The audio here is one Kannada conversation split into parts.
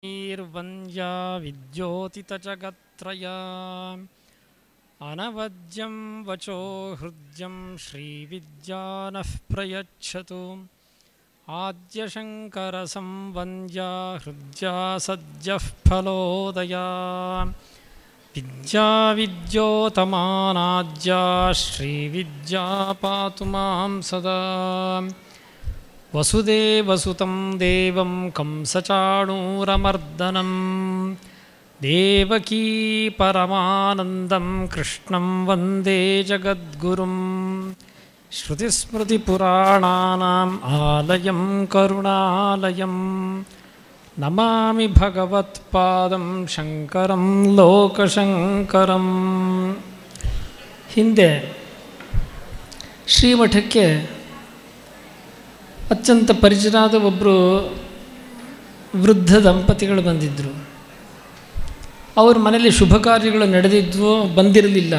ವಂದ್ಯಾ ವಿದ್ಯೋತಿತಜಗತ್ರಯ ಅನವದ್ಯಂ ವಚೋ ಹೃದ್ಯಂ ಶ್ರೀವಿದ್ಯಾನಃ ಪ್ರಯಚ್ಛತು ಆದ್ಯಶಂಕರಸಂವಂದ್ಯಾ ಹೃದ್ಯಾ ಸದ್ಯಃ ಫಲೋದಯಾ ವಿದ್ಯಾ ವಿದ್ಯೋತಮಾನಾದ್ಯಾ ಶ್ರೀವಿದ್ಯಾ ಪಾತು ಮಾಂ ಸದಾ ವಸುದೇವಸುತಂ ದೇವಂ ಕಂಸಚಾಣೂರಮರ್ದನಂ ದೇವಕೀ ಪರಮಾನಂದಂ ಕೃಷ್ಣಂ ವಂದೇ ಜಗದ್ಗುರುಂ ಶ್ರುತಿಸ್ಮೃತಿಪುರಾಣಾನಾಂ ಆಲಯಂ ಕರುಣಾಲಯಂ ನಮಾಮಿ ಭಗವತ್ಪಾದಂ ಶಂಕರಂ ಲೋಕಶಂಕರಂ. ಹಿಂದೆ ಶ್ರೀಮಠಕ್ಕೆ ಅತ್ಯಂತ ಪರಿಚಿತರಾದ ಒಬ್ಬರು ವೃದ್ಧ ದಂಪತಿಗಳು ಬಂದಿದ್ದರು. ಅವ್ರ ಮನೆಯಲ್ಲಿ ಶುಭ ಕಾರ್ಯಗಳು ನಡೆದಿದ್ವು, ಬಂದಿರಲಿಲ್ಲ.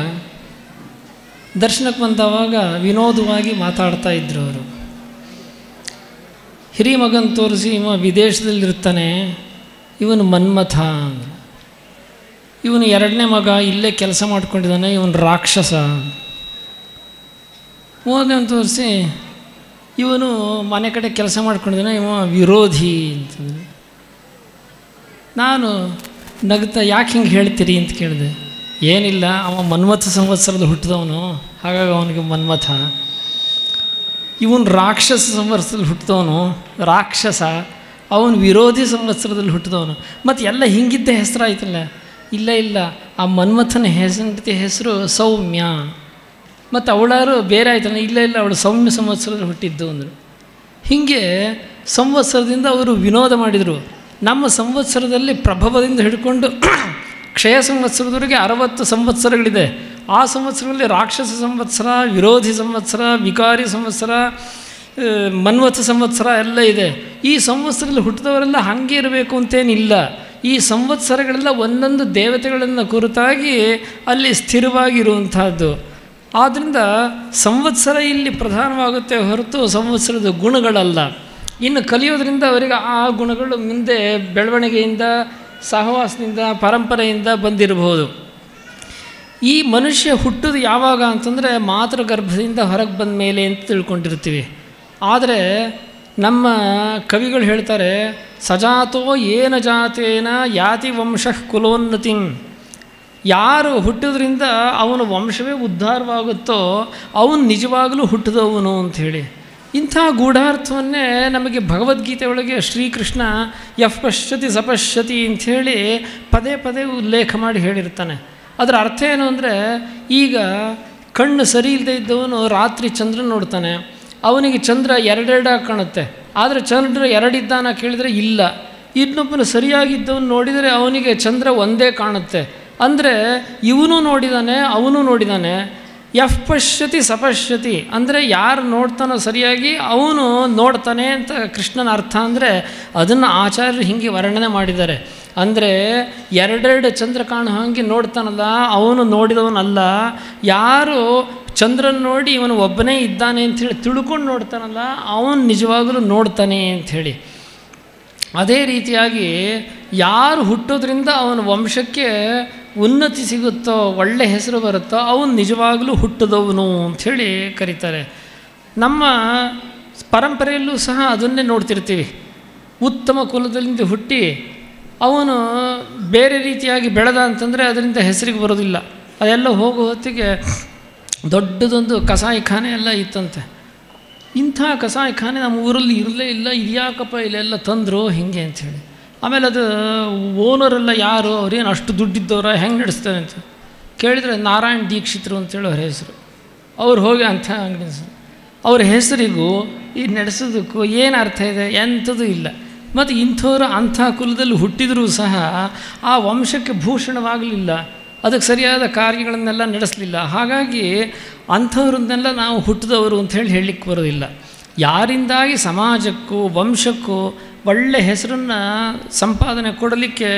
ದರ್ಶನಕ್ಕೆ ಬಂದವಾಗ ವಿನೋದವಾಗಿ ಮಾತಾಡ್ತಾ ಇದ್ದರು. ಅವರು ಹಿರಿ ಮಗನ ತೋರಿಸಿ ಇವ ವಿದೇಶದಲ್ಲಿರ್ತಾನೆ, ಇವನು ಮನ್ಮಥ ಅಂದರು. ಇವನು ಎರಡನೇ ಮಗ ಇಲ್ಲೇ ಕೆಲಸ ಮಾಡ್ಕೊಂಡಿದ್ದಾನೆ, ಇವನು ರಾಕ್ಷಸ. ಮೂರನೇ ತೋರಿಸಿ ಇವನು ಮನೆ ಕಡೆ ಕೆಲಸ ಮಾಡ್ಕೊಂಡಿದ್ದಾನೆ, ಇವ ವಿರೋಧಿ ಅಂತಂದರೆ. ನಾನು ನಗ್ತಾ ಯಾಕೆ ಹಿಂಗೆ ಹೇಳ್ತೀರಿ ಅಂತ ಕೇಳಿದೆ. ಏನಿಲ್ಲ, ಅವ ಮನ್ಮಥ ಸಂವತ್ಸರದ ಹುಟ್ಟಿದವನು, ಹಾಗಾಗಿ ಅವನಿಗೆ ಮನ್ಮಥ. ಇವನು ರಾಕ್ಷಸ ಸಂವತ್ಸರದಲ್ಲಿ ಹುಟ್ಟಿದವನು, ರಾಕ್ಷಸ. ಅವನು ವಿರೋಧಿ ಸಂವತ್ಸರದಲ್ಲಿ ಹುಟ್ಟಿದವನು. ಮತ್ತು ಎಲ್ಲ ಹಿಂಗಿದ್ದ ಹೆಸರಾಯ್ತಲ್ಲ. ಇಲ್ಲ, ಆ ಮನ್ಮಥನ ಹೆಸರು ಸೌಮ್ಯ. ಮತ್ತು ಅವಳಾರು ಬೇರೆ ಆಯ್ತಲ್ಲ. ಇಲ್ಲ, ಅವಳು ಸೌಮ್ಯ ಸಂವತ್ಸರದಲ್ಲಿ ಹುಟ್ಟಿದ್ದು ಅಂದರು. ಹೀಗೆ ಸಂವತ್ಸರದಿಂದ ಅವರು ವಿನೋದ ಮಾಡಿದರು. ನಮ್ಮ ಸಂವತ್ಸರದಲ್ಲಿ ಪ್ರಭವದಿಂದ ಹಿಡ್ಕೊಂಡು ಕ್ಷಯ ಸಂವತ್ಸರದವರೆಗೆ 60 ಸಂವತ್ಸರಗಳಿದೆ. ಆ ಸಂವತ್ಸರಗಳಲ್ಲಿ ರಾಕ್ಷಸ ಸಂವತ್ಸರ, ವಿರೋಧಿ ಸಂವತ್ಸರ, ವಿಕಾರಿ ಸಂವತ್ಸರ, ಮನ್ಮಥ ಸಂವತ್ಸರ ಎಲ್ಲ ಇದೆ. ಈ ಸಂವತ್ಸರದಲ್ಲಿ ಹುಟ್ಟಿದವರೆಲ್ಲ ಹಾಗೆ ಇರಬೇಕು ಅಂತೇನಿಲ್ಲ. ಈ ಸಂವತ್ಸರಗಳೆಲ್ಲ ಒಂದೊಂದು ದೇವತೆಗಳನ್ನು ಕುರಿತಾಗಿ ಅಲ್ಲಿ ಸ್ಥಿರವಾಗಿರುವಂತಹದ್ದು. ಆದ್ದರಿಂದ ಸಂವತ್ಸರ ಇಲ್ಲಿ ಪ್ರಧಾನವಾಗುತ್ತೆ ಹೊರತು ಸಂವತ್ಸರದ ಗುಣಗಳಲ್ಲ. ಇನ್ನು ಕಲಿಯೋದ್ರಿಂದ ಅವರಿಗೆ ಆ ಗುಣಗಳು ಮುಂದೆ ಬೆಳವಣಿಗೆಯಿಂದ, ಸಹವಾಸದಿಂದ, ಪರಂಪರೆಯಿಂದ ಬಂದಿರಬಹುದು. ಈ ಮನುಷ್ಯ ಹುಟ್ಟೋದು ಯಾವಾಗ ಅಂತಂದರೆ ಮಾತೃಗರ್ಭದಿಂದ ಹೊರಗೆ ಬಂದ ಮೇಲೆ ಅಂತ ತಿಳ್ಕೊಂಡಿರ್ತೀವಿ. ಆದರೆ ನಮ್ಮ ಕವಿಗಳು ಹೇಳ್ತಾರೆ, ಸಜಾತೋ ಏನ ಜಾತೇನ ಯಾತಿ ವಂಶಃ ಕುಲೋನ್ನತಿಂ. ಯಾರು ಹುಟ್ಟಿದ್ರಿಂದ ಅವನ ವಂಶವೇ ಉದ್ಧಾರವಾಗುತ್ತೋ ಅವನು ನಿಜವಾಗಲೂ ಹುಟ್ಟಿದವನು ಅಂಥೇಳಿ. ಇಂಥ ಗೂಢಾರ್ಥವನ್ನೇ ನಮಗೆ ಭಗವದ್ಗೀತೆ ಒಳಗೆ ಶ್ರೀಕೃಷ್ಣ ಯಃ ಪಶ್ಯತಿ ಸಪಶ್ಯತಿ ಅಂಥೇಳಿ ಪದೇ ಪದೇ ಉಲ್ಲೇಖ ಮಾಡಿ ಹೇಳಿರ್ತಾನೆ. ಅದರ ಅರ್ಥ ಏನು ಅಂದರೆ, ಈಗ ಕಣ್ಣು ಸರಿ ಇಲ್ಲದೆ ಇದ್ದವನು ರಾತ್ರಿ ಚಂದ್ರನ ನೋಡ್ತಾನೆ, ಅವನಿಗೆ ಚಂದ್ರ ಎರಡೆರಡಾಗಿ ಕಾಣುತ್ತೆ. ಆದರೆ ಚಂದ್ರ ಎರಡಿದ್ದಾನ ಕೇಳಿದರೆ ಇಲ್ಲ. ಇನ್ನೊಬ್ಬನು ಸರಿಯಾಗಿದ್ದವನು ನೋಡಿದರೆ ಅವನಿಗೆ ಚಂದ್ರ ಒಂದೇ ಕಾಣುತ್ತೆ. ಅಂದರೆ ಇವನು ನೋಡಿದ್ದಾನೆ, ಅವನು ನೋಡಿದ್ದಾನೆ. ಯಃ ಪಶ್ಯತಿ ಸಪಶ್ಯತಿ ಅಂದರೆ ಯಾರು ನೋಡ್ತಾನೋ ಸರಿಯಾಗಿ ಅವನು ನೋಡ್ತಾನೆ ಅಂತ ಕೃಷ್ಣನ ಅರ್ಥ. ಅಂದರೆ ಅದನ್ನು ಆಚಾರ್ಯರು ಹೀಗೆ ವರ್ಣನೆ ಮಾಡಿದ್ದಾರೆ. ಅಂದರೆ ಎರಡೆರಡು ಚಂದ್ರ ಕಾಣೋ ಹಾಗೆ ನೋಡ್ತಾನಲ್ಲ, ಅವನು ನೋಡಿದವನಲ್ಲ. ಯಾರು ಚಂದ್ರನ ನೋಡಿ ಇವನು ಒಬ್ಬನೇ ಇದ್ದಾನೆ ಅಂಥೇಳಿ ತಿಳ್ಕೊಂಡು ನೋಡ್ತಾನಲ್ಲ, ಅವನು ನಿಜವಾಗಲೂ ನೋಡ್ತಾನೆ ಅಂಥೇಳಿ. ಅದೇ ರೀತಿಯಾಗಿ ಯಾರು ಹುಟ್ಟೋದ್ರಿಂದ ಅವನ ವಂಶಕ್ಕೆ ಉನ್ನತಿ ಸಿಗುತ್ತೋ, ಒಳ್ಳೆ ಹೆಸರು ಬರುತ್ತೋ, ಅವನು ನಿಜವಾಗಲೂ ಹುಟ್ಟಿದವನು ಅಂಥೇಳಿ ಕರೀತಾರೆ. ನಮ್ಮ ಪರಂಪರೆಯಲ್ಲೂ ಸಹ ಅದನ್ನೇ ನೋಡ್ತಿರ್ತೀವಿ. ಉತ್ತಮ ಕುಲದಿಂದ ಹುಟ್ಟಿ ಅವನು ಬೇರೆ ರೀತಿಯಾಗಿ ಬೆಳೆದ ಅಂತಂದರೆ ಅದರಿಂದ ಹೆಸರಿಗೆ ಬರೋದಿಲ್ಲ. ಅದೆಲ್ಲ ಹೋಗೋ ಹೊತ್ತಿಗೆ ದೊಡ್ಡದೊಂದು ಕಸಾಯಿಖಾನೆ ಎಲ್ಲ ಇತ್ತಂತೆ. ಇಂಥ ಕಸಾಯಿಖಾನೆ ನಮ್ಮ ಊರಲ್ಲಿ ಇರಲೇ ಇಲ್ಲ, ಇದ್ಯಾಕಪ್ಪ ಇಲ್ಲೆಲ್ಲ ತಂದರು ಹಿಂಗೆ ಅಂಥೇಳಿ. ಆಮೇಲೆ ಅದು ಓನರೆಲ್ಲ ಯಾರು, ಅವ್ರೇನು ಅಷ್ಟು ದುಡ್ಡಿದ್ದವ್ರ, ಹೆಂಗೆ ನಡೆಸ್ತಾರೆ ಅಂತ ಕೇಳಿದರೆ ನಾರಾಯಣ್ ದೀಕ್ಷಿತರು ಅಂತೇಳಿ ಅವ್ರ ಹೆಸರು. ಅವ್ರು ಹೋಗಿ ಅಂಥ ಅಂಗಡಿ ಅವ್ರ ಹೆಸರಿಗೂ ಈ ನಡೆಸೋದಕ್ಕೂ ಏನು ಅರ್ಥ ಇದೆ? ಎಂಥದ್ದು ಇಲ್ಲ. ಮತ್ತು ಇಂಥವ್ರು ಅಂಥ ಕುಲದಲ್ಲಿ ಹುಟ್ಟಿದರೂ ಸಹ ಆ ವಂಶಕ್ಕೆ ಭೂಷಣವಾಗಲಿಲ್ಲ, ಅದಕ್ಕೆ ಸರಿಯಾದ ಕಾರ್ಯಗಳನ್ನೆಲ್ಲ ನಡೆಸಲಿಲ್ಲ. ಹಾಗಾಗಿ ಅಂಥವ್ರನ್ನೆಲ್ಲ ನಾವು ಹುಟ್ಟಿದವರು ಅಂಥೇಳಿ ಹೇಳಲಿಕ್ಕೆ ಬರೋದಿಲ್ಲ. ಯಾರಿಂದಾಗಿ ಸಮಾಜಕ್ಕೂ ವಂಶಕ್ಕೂ ಒಳ್ಳೆ ಹೆಸರನ್ನು ಸಂಪಾದನೆ ಕೊಡಲಿಕ್ಕೆ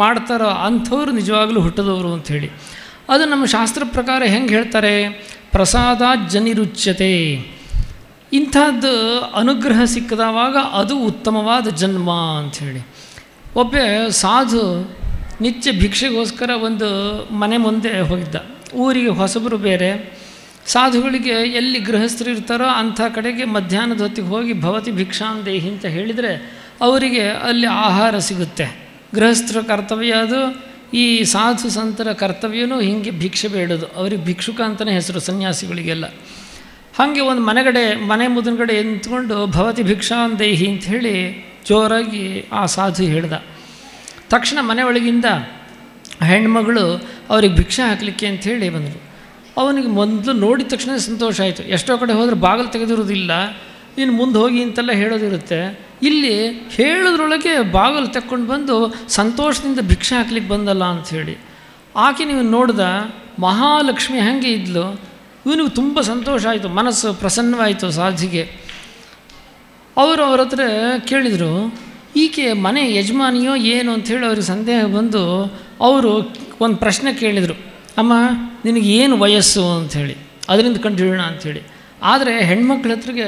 ಮಾಡ್ತಾರೋ ಅಂಥವ್ರು ನಿಜವಾಗಲೂ ಹುಟ್ಟಿದವರು ಅಂಥೇಳಿ. ಅದು ನಮ್ಮ ಶಾಸ್ತ್ರ ಪ್ರಕಾರ ಹೆಂಗೆ ಹೇಳ್ತಾರೆ, ಪ್ರಸಾದ ಜನಿರುಚ್ಯತೆ. ಇಂಥದ್ದು ಅನುಗ್ರಹ ಸಿಕ್ಕದವಾಗ ಅದು ಉತ್ತಮವಾದ ಜನ್ಮ ಅಂಥೇಳಿ. ಒಬ್ಬ ಸಾಧು ನಿತ್ಯ ಭಿಕ್ಷೆಗೋಸ್ಕರ ಒಂದು ಮನೆ ಮುಂದೆ ಹೋಗಿದ್ದ. ಊರಿಗೆ ಹೊಸಬರು ಬೇರೆ. ಸಾಧುಗಳಿಗೆ ಎಲ್ಲಿ ಗೃಹಸ್ಥರು ಇರ್ತಾರೋ ಅಂಥ ಕಡೆಗೆ ಮಧ್ಯಾಹ್ನದ ಹೊತ್ತಿಗೆ ಹೋಗಿ ಭವತಿ ಭಿಕ್ಷಾಂದೇಹಿ ಅಂತ ಹೇಳಿದರೆ ಅವರಿಗೆ ಅಲ್ಲಿ ಆಹಾರ ಸಿಗುತ್ತೆ. ಗೃಹಸ್ಥರ ಕರ್ತವ್ಯ ಅದು. ಈ ಸಾಧು ಸಂತರ ಕರ್ತವ್ಯನೂ ಹೀಗೆ ಭಿಕ್ಷೆ ಬೇಡೋದು. ಅವ್ರಿಗೆ ಭಿಕ್ಷುಕ ಅಂತಲೇ ಹೆಸರು ಸನ್ಯಾಸಿಗಳಿಗೆಲ್ಲ. ಹಾಗೆ ಒಂದು ಮನೆ ಮುದನಗಡೆ ನಿಂತ್ಕೊಂಡು ಭವತಿ ಭಿಕ್ಷಾಂದೇಹಿ ಅಂತ ಹೇಳಿ ಜೋರಾಗಿ ಆ ಸಾಧು ಹೇಳ್ದ. ತಕ್ಷಣ ಮನೆ ಒಳಗಿಂದ ಹೆಣ್ಮಗಳು ಅವ್ರಿಗೆ ಭಿಕ್ಷೆ ಹಾಕಲಿಕ್ಕೆ ಅಂಥೇಳಿ ಬಂದರು. ಅವನಿಗೆ ಮೊದಲು ನೋಡಿದ ತಕ್ಷಣ ಸಂತೋಷ ಆಯಿತು. ಎಷ್ಟೋ ಕಡೆ ಹೋದರೆ ಬಾಗಿಲು ತೆಗೆದಿರೋದಿಲ್ಲ, ಇನ್ನು ಮುಂದೆ ಹೋಗಿ ಅಂತೆಲ್ಲ ಹೇಳೋದಿರುತ್ತೆ. ಇಲ್ಲಿ ಹೇಳೋದ್ರೊಳಗೆ ಬಾಗಿಲು ತೆಕ್ಕೊಂಡು ಬಂದು ಸಂತೋಷದಿಂದ ಭಿಕ್ಷೆ ಹಾಕ್ಲಿಕ್ಕೆ ಬಂದಲ್ಲ ಅಂಥೇಳಿ. ಆಕೆ ನೀವು ನೋಡ್ದ ಮಹಾಲಕ್ಷ್ಮಿ ಹಾಗೆ ಇದ್ಲು. ಇವನಿಗೆ ತುಂಬ ಸಂತೋಷ ಆಯಿತು, ಮನಸ್ಸು ಪ್ರಸನ್ನವಾಯಿತು ಸಾಧಿಗೆ. ಅವರು ಅವ್ರ ಹತ್ರ ಕೇಳಿದರು, ಈಕೆ ಮನೆ ಯಜಮಾನಿಯೋ ಏನು ಅಂಥೇಳಿ ಅವ್ರಿಗೆ ಸಂದೇಹ ಬಂದು ಅವರು ಒಂದು ಪ್ರಶ್ನೆ ಕೇಳಿದರು, ಅಮ್ಮ ನಿನಗೆ ಏನು ವಯಸ್ಸು ಅಂಥೇಳಿ, ಅದರಿಂದ ಕಂಡು ಹಿಡೋಣ ಅಂಥೇಳಿ. ಆದರೆ ಹೆಣ್ಮಕ್ಳ ಹತ್ರಗೆ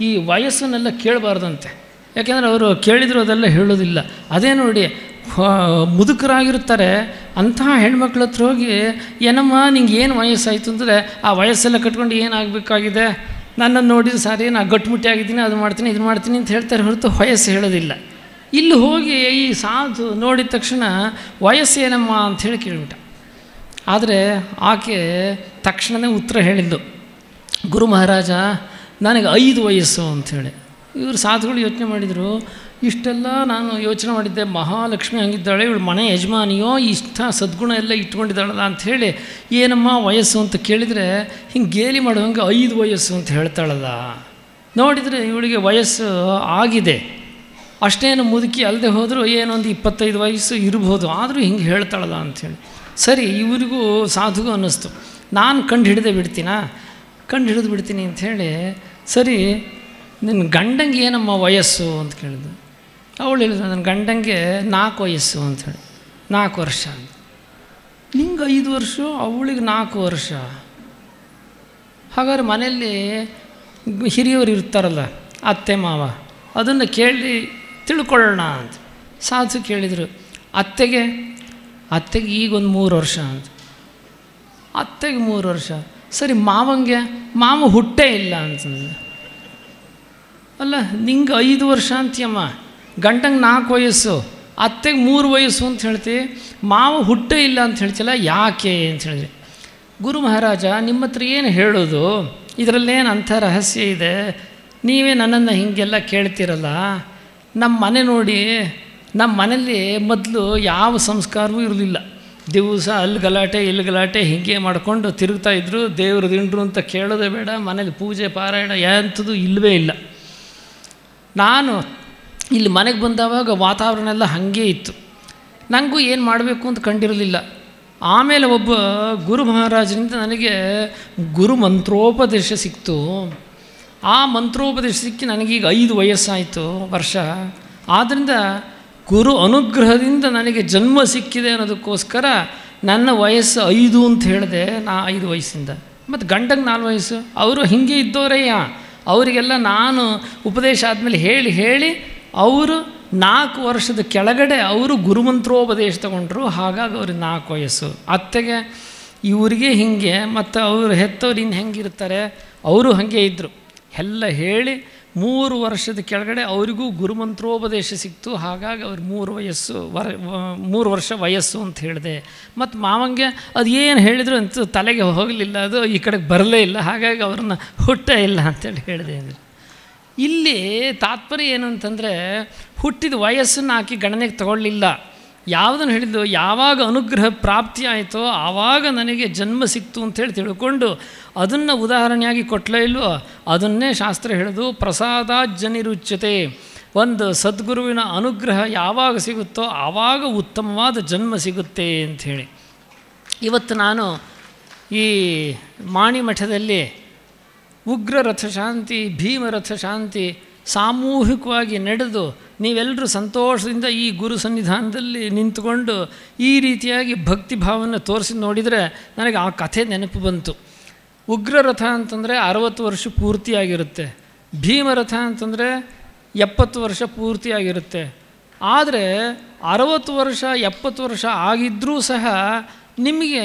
ಈ ವಯಸ್ಸನ್ನೆಲ್ಲ ಕೇಳಬಾರ್ದಂತೆ, ಯಾಕೆಂದರೆ ಅವರು ಕೇಳಿದ್ರು ಅದೆಲ್ಲ ಹೇಳೋದಿಲ್ಲ. ಅದೇ ನೋಡಿ ಮುದುಕರಾಗಿರ್ತಾರೆ, ಅಂತಹ ಹೆಣ್ಮಕ್ಳ ಹತ್ರ ಹೋಗಿ ಏನಮ್ಮ ನಿಂಗೆ ಏನು ವಯಸ್ಸಾಯಿತು ಅಂದರೆ ಆ ವಯಸ್ಸೆಲ್ಲ ಕಟ್ಕೊಂಡು ಏನಾಗಬೇಕಾಗಿದೆ, ನನ್ನನ್ನು ನೋಡಿದ್ರೆ ಸಾರಿ ನಾನು ಗಟ್ಟುಮುಟ್ಟಿ ಆಗಿದ್ದೀನಿ, ಅದು ಮಾಡ್ತೀನಿ ಇದು ಮಾಡ್ತೀನಿ ಅಂತ ಹೇಳ್ತಾರೆ ಹೊರತು ವಯಸ್ಸು ಹೇಳೋದಿಲ್ಲ. ಇಲ್ಲಿ ಹೋಗಿ ಈ ಸಾಧು ನೋಡಿದ ತಕ್ಷಣ ವಯಸ್ಸೇನಮ್ಮ ಅಂಥೇಳಿ ಕೇಳಿಬಿಟ್ಟ. ಆದರೆ ಆಕೆ ತಕ್ಷಣವೇ ಉತ್ತರ ಹೇಳಿದ್ದು, ಗುರು ಮಹಾರಾಜ ನನಗೆ 5 ವಯಸ್ಸು ಅಂಥೇಳಿ. ಇವರು ಸಾಧುಗಳು ಯೋಚನೆ ಮಾಡಿದರು, ಇಷ್ಟೆಲ್ಲ ನಾನು ಯೋಚನೆ ಮಾಡಿದ್ದೆ, ಮಹಾಲಕ್ಷ್ಮಿ ಹಂಗಿದ್ದಾಳೆ, ಇವಳು ಮನೆ ಯಜಮಾನಿಯೋ ಇಷ್ಟ ಸದ್ಗುಣ ಎಲ್ಲ ಇಟ್ಕೊಂಡಿದ್ದಾಳಲ್ಲ ಅಂಥೇಳಿ, ಏನಮ್ಮ ವಯಸ್ಸು ಅಂತ ಕೇಳಿದರೆ ಹಿಂಗೆ ಗೇಲಿ ಮಾಡುವಂಗೆ 5 ವಯಸ್ಸು ಅಂತ ಹೇಳ್ತಾಳಲ್ಲ. ನೋಡಿದರೆ ಇವಳಿಗೆ ವಯಸ್ಸು ಆಗಿದೆ, ಅಷ್ಟೇನು ಮುದುಕಿ ಅಲ್ಲದೆ ಹೋದರೂ ಏನೊಂದು 25 ವಯಸ್ಸು ಇರ್ಬೋದು, ಆದರೂ ಹಿಂಗೆ ಹೇಳ್ತಾಳಲ್ಲ ಅಂಥೇಳಿ. ಸರಿ, ಇವರಿಗೂ ಸಾಧುಗೂ ಅನ್ನಿಸ್ತು, ನಾನು ಕಂಡು ಹಿಡಿದು ಬಿಡ್ತೀನಿ ಅಂಥೇಳಿ, ಸರಿ ನಿನ್ನ ಗಂಡಂಗೆ ಏನಮ್ಮ ವಯಸ್ಸು ಅಂತ ಕೇಳಿದ್ರು. ಅವಳು ಹೇಳಿದ್ರು, ನನ್ನ ಗಂಡಂಗೆ 4 ವಯಸ್ಸು ಅಂಥೇಳಿ. 4 ವರ್ಷ ಅಂತ. ನಿಂಗೆ 5 ವರ್ಷ, ಅವಳಿಗೆ 4 ವರ್ಷ. ಹಾಗಾದ್ರೆ ಮನೆಯಲ್ಲಿ ಹಿರಿಯವರು ಇರ್ತಾರಲ್ಲ, ಅತ್ತೆ ಮಾವ, ಅದನ್ನು ಕೇಳಿ ತಿಳ್ಕೊಳ್ಳೋಣ ಅಂತ ಸಾಧು ಕೇಳಿದರು. ಅತ್ತೆಗೆ ಈಗೊಂದು 3 ವರ್ಷ ಅಂತ. ಅತ್ತೆಗೆ 3 ವರ್ಷ. ಸರಿ, ಮಾವ ಹುಟ್ಟೇ ಇಲ್ಲ ಅಂತಂದ್ರೆ. ಅಲ್ಲ, ನಿಂಗೆ 5 ವರ್ಷ ಅಂತೀಯಮ್ಮ, ಗಂಟಂಗೆ 4 ವಯಸ್ಸು, ಅತ್ತೆಗೆ 3 ವಯಸ್ಸು ಅಂತ ಹೇಳ್ತೀವಿ, ಮಾವ ಹುಟ್ಟೇ ಇಲ್ಲ ಅಂತ ಹೇಳ್ತಿಲ್ಲ, ಯಾಕೆ ಅಂತ ಹೇಳಿದ್ರಿ. ಗುರು ಮಹಾರಾಜ ನಿಮ್ಮ ಹತ್ರ ಏನು ಹೇಳೋದು, ಇದರಲ್ಲೇನು ಅಂಥ ರಹಸ್ಯ ಇದೆ, ನೀವೇ ನನ್ನನ್ನು ಹೀಗೆಲ್ಲ ಕೇಳ್ತೀರಲ್ಲ. ನಮ್ಮ ಮನೆ ನೋಡಿ, ನಮ್ಮ ಮನೇಲಿ ಮೊದಲು ಯಾವ ಸಂಸ್ಕಾರವೂ ಇರಲಿಲ್ಲ. ದಿವಸ ಅಲ್ಲಿ ಗಲಾಟೆ ಇಲ್ಲಿ ಗಲಾಟೆ ಹೀಗೆ ಮಾಡಿಕೊಂಡು ತಿರುಗ್ತಾಯಿದ್ರು. ದೇವ್ರ ದಿಂಡ್ರು ಅಂತ ಕೇಳೋದೇ ಬೇಡ, ಮನೇಲಿ ಪೂಜೆ ಪಾರಾಯಣ ಎಂಥದ್ದು ಇಲ್ಲವೇ ಇಲ್ಲ. ನಾನು ಇಲ್ಲಿ ಮನೆಗೆ ಬಂದವಾಗ ವಾತಾವರಣ ಎಲ್ಲ ಹಾಗೇ ಇತ್ತು. ನನಗೂ ಏನು ಮಾಡಬೇಕು ಅಂತ ಕಂಡಿರಲಿಲ್ಲ. ಆಮೇಲೆ ಒಬ್ಬ ಗುರು ಮಹಾರಾಜರಿಂದ ನನಗೆ ಗುರು ಮಂತ್ರೋಪದೇಶ ಸಿಕ್ತು. ಆ ಮಂತ್ರೋಪದೇಶ ಸಿಕ್ಕಿ ನನಗೀಗ 5 ವಯಸ್ಸಾಯಿತು ವರ್ಷ. ಆದ್ದರಿಂದ ಗುರು ಅನುಗ್ರಹದಿಂದ ನನಗೆ ಜನ್ಮ ಸಿಕ್ಕಿದೆ ಅನ್ನೋದಕ್ಕೋಸ್ಕರ ನನ್ನ ವಯಸ್ಸು 5 ಅಂತ ಹೇಳಿದೆ. ನಾ 5 ವಯಸ್ಸಿಂದ. ಮತ್ತು ಗಂಡಂಗೆ 4 ವಯಸ್ಸು. ಅವರು ಹೀಗೆ ಇದ್ದವರಯ್ಯ. ಅವರಿಗೆಲ್ಲ ನಾನು ಉಪದೇಶ ಆದಮೇಲೆ ಹೇಳಿ ಅವರು 4 ವರ್ಷದ ಕೆಳಗಡೆ ಅವರು ಗುರುಮಂತ್ರೋಪದೇಶ ತಗೊಂಡ್ರು. ಹಾಗಾಗಿ ಅವ್ರಿಗೆ 4 ವಯಸ್ಸು. ಅತ್ತೆಗೆ ಇವರಿಗೆ ಹೀಗೆ, ಮತ್ತು ಅವರು ಹೆತ್ತವ್ರು ಇನ್ನು ಹೆಂಗಿರ್ತಾರೆ, ಅವರು ಹಾಗೆ ಇದ್ದರು. ಎಲ್ಲ ಹೇಳಿ 3 ವರ್ಷದ ಕೆಳಗಡೆ ಅವರಿಗೂ ಗುರುಮಂತ್ರೋಪದೇಶ ಸಿಕ್ತು. ಹಾಗಾಗಿ ಅವ್ರಿಗೆ 3 ವರ್ಷ ವಯಸ್ಸು ಅಂತ ಹೇಳಿದೆ. ಮತ್ತು ಮಾವಂಗೆ ಅದು ಏನು ಹೇಳಿದ್ರು ಅಂತ ತಲೆಗೆ ಹೋಗಲಿಲ್ಲ, ಅದು ಈ ಕಡೆಗೆ ಬರಲೇ ಇಲ್ಲ. ಹಾಗಾಗಿ ಅವ್ರನ್ನ ಹುಟ್ಟೇ ಇಲ್ಲ ಅಂತೇಳಿ ಹೇಳಿದೆ. ಇಲ್ಲಿ ತಾತ್ಪರ್ಯ ಏನು ಅಂತಂದರೆ, ಹುಟ್ಟಿದ ವಯಸ್ಸನ್ನು ಹಾಕಿ ಗಣನೆಗೆ ತಗೊಳ್ಳಿಲ್ಲ. ಯಾವುದನ್ನು ಹೇಳಿದ್ದು, ಯಾವಾಗ ಅನುಗ್ರಹ ಪ್ರಾಪ್ತಿ ಆಯಿತೋ ಆವಾಗ ನನಗೆ ಜನ್ಮ ಸಿಕ್ತು ಅಂಥೇಳಿ ತಿಳ್ಕೊಂಡು ಅದನ್ನು ಉದಾಹರಣೆಯಾಗಿ ಕೊಟ್ಟಲೇ ಇಲ್ವೋ, ಅದನ್ನೇ ಶಾಸ್ತ್ರ ಹೇಳೋದು. ಪ್ರಸಾದಾಜ್ಜನಿರುಚ್ಯತೆ. ಒಂದು ಸದ್ಗುರುವಿನ ಅನುಗ್ರಹ ಯಾವಾಗ ಸಿಗುತ್ತೋ ಆವಾಗ ಉತ್ತಮವಾದ ಜನ್ಮ ಸಿಗುತ್ತೆ ಅಂಥೇಳಿ. ಇವತ್ತು ನಾನು ಈ ಮಾಣಿ ಮಠದಲ್ಲಿ ಉಗ್ರ ರಥಶಾಂತಿ, ಭೀಮರಥ ಶಾಂತಿ ಸಾಮೂಹಿಕವಾಗಿ ನಡೆದು ನೀವೆಲ್ಲರೂ ಸಂತೋಷದಿಂದ ಈ ಗುರು ಸನ್ನಿಧಾನದಲ್ಲಿ ನಿಂತುಕೊಂಡು ಈ ರೀತಿಯಾಗಿ ಭಕ್ತಿ ಭಾವವನ್ನು ತೋರಿಸಿ ನೋಡಿದರೆ ನನಗೆ ಆ ಕಥೆ ನೆನಪು ಬಂತು. ಉಗ್ರರಥ ಅಂತಂದರೆ 60 ವರ್ಷ ಪೂರ್ತಿಯಾಗಿರುತ್ತೆ. ಭೀಮರಥ ಅಂತಂದರೆ 70 ವರ್ಷ ಪೂರ್ತಿಯಾಗಿರುತ್ತೆ. ಆದರೆ 60 ವರ್ಷ 70 ವರ್ಷ ಆಗಿದ್ದರೂ ಸಹ ನಿಮಗೆ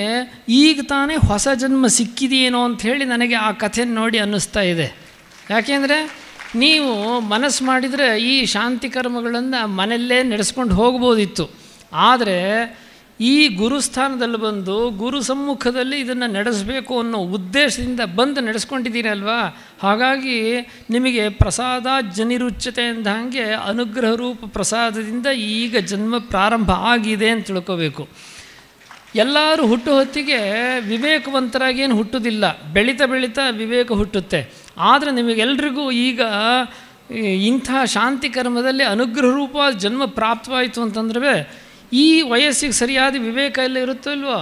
ಈಗ ತಾನೇ ಹೊಸ ಜನ್ಮ ಸಿಕ್ಕಿದೆಯೇನೋ ಅಂಥೇಳಿ ನನಗೆ ಆ ಕಥೆಯನ್ನು ನೋಡಿ ಅನ್ನಿಸ್ತಾ ಇದೆ. ಯಾಕೆಂದರೆ ನೀವು ಮನಸ್ಸು ಮಾಡಿದರೆ ಈ ಶಾಂತಿ ಕರ್ಮಗಳನ್ನು ಮನೆಯಲ್ಲೇ ನಡೆಸ್ಕೊಂಡು ಹೋಗ್ಬೋದಿತ್ತು. ಆದರೆ ಈ ಗುರುಸ್ಥಾನದಲ್ಲಿ ಬಂದು ಗುರು ಸಮ್ಮುಖದಲ್ಲಿ ಇದನ್ನು ನಡೆಸಬೇಕು ಅನ್ನೋ ಉದ್ದೇಶದಿಂದ ಬಂದು ನಡೆಸ್ಕೊಂಡಿದ್ದೀರಲ್ವಾ, ಹಾಗಾಗಿ ನಿಮಗೆ ಪ್ರಸಾದ ಜನಿರುಚ್ಯತೆ ಅಂದ ಹಾಗೆ ಅನುಗ್ರಹ ರೂಪ ಪ್ರಸಾದದಿಂದ ಈಗ ಜನ್ಮ ಪ್ರಾರಂಭ ಆಗಿದೆ ಅಂತ ತಿಳ್ಕೋಬೇಕು. ಎಲ್ಲರೂ ಹುಟ್ಟು ಹೊತ್ತಿಗೆ ವಿವೇಕವಂತರಾಗೇನು ಹುಟ್ಟುವುದಿಲ್ಲ, ಬೆಳೀತಾ ಬೆಳೀತಾ ವಿವೇಕ ಹುಟ್ಟುತ್ತೆ. ಆದರೆ ನಿಮಗೆಲ್ರಿಗೂ ಈಗ ಇಂಥ ಶಾಂತಿ ಕರ್ಮದಲ್ಲಿ ಅನುಗ್ರಹ ರೂಪ ಜನ್ಮ ಪ್ರಾಪ್ತವಾಯಿತು ಅಂತಂದ್ರೆ ಈ ವಯಸ್ಸಿಗೆ ಸರಿಯಾದ ವಿವೇಕ ಎಲ್ಲ ಇರುತ್ತಲ್ವೋ,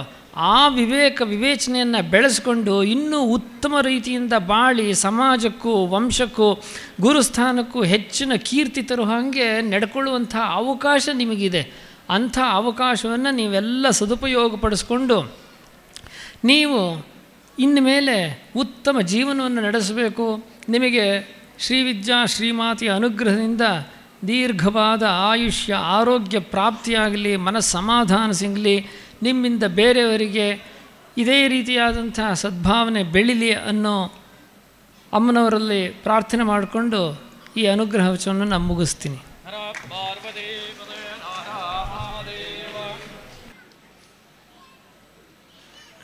ಆ ವಿವೇಚನೆಯನ್ನು ಬೆಳೆಸ್ಕೊಂಡು ಇನ್ನೂ ಉತ್ತಮ ರೀತಿಯಿಂದ ಬಾಳಿ ಸಮಾಜಕ್ಕೂ ವಂಶಕ್ಕೂ ಗುರುಸ್ಥಾನಕ್ಕೂ ಹೆಚ್ಚಿನ ಕೀರ್ತಿ ತರೋ ಹಾಗೆ ನಡ್ಕೊಳ್ಳುವಂಥ ಅವಕಾಶ ನಿಮಗಿದೆ. ಅಂಥ ಅವಕಾಶವನ್ನು ನೀವೆಲ್ಲ ಸದುಪಯೋಗಪಡಿಸ್ಕೊಂಡು ನೀವು ಇನ್ನು ಮೇಲೆ ಉತ್ತಮ ಜೀವನವನ್ನು ನಡೆಸಬೇಕು. ನಿಮಗೆ ಶ್ರೀವಿದ್ಯಾ ಶ್ರೀಮಾತೆಯ ಅನುಗ್ರಹದಿಂದ ದೀರ್ಘವಾದ ಆಯುಷ್ಯ ಆರೋಗ್ಯ ಪ್ರಾಪ್ತಿಯಾಗಲಿ, ಮನಸ್ಸಮಾಧಾನ ಸಿಗಲಿ, ನಿಮ್ಮಿಂದ ಬೇರೆಯವರಿಗೆ ಇದೇ ರೀತಿಯಾದಂಥ ಸದ್ಭಾವನೆ ಬೆಳೀಲಿ ಅನ್ನೋ ಅಮ್ಮನವರಲ್ಲಿ ಪ್ರಾರ್ಥನೆ ಮಾಡಿಕೊಂಡು ಈ ಅನುಗ್ರಹ ವಚನವನ್ನು ನಾನು ಮುಗಿಸ್ತೀನಿ.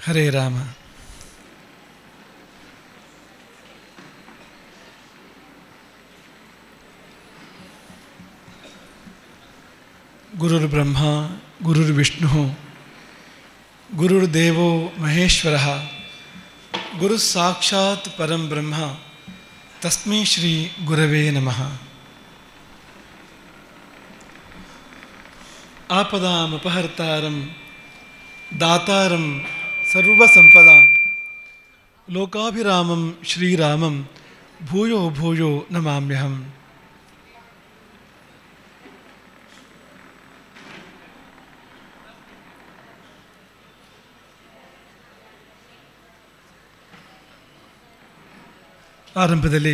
ಹರೇ ರಾಮ. ಗುರುರ್ ಬ್ರಹ್ಮ ಗುರುರ್ ವಿಷ್ಣು ಗುರುರ್ ದೇವೋ ಮಹೇಶ್ವರಃ ಗುರು ಸಾಕ್ಷಾತ್ ಪರಂ ಬ್ರಹ್ಮ ತಸ್ಮೈ ಶ್ರೀ ಗುರವೇ ನಮಃ. ಆಪದಾಮಪಹರ್ತಾರಂ ದಾತಾರಂ ಸರ್ವಸಂಪದಾಂ ಲೋಕಾಭಿರಾಮಂ ಶ್ರೀರಾಮಂ ಭೂಯೋ ಭೂಯೋ ನಮಾಮ್ಯಹಂ. ಆರಂಭದಲ್ಲಿ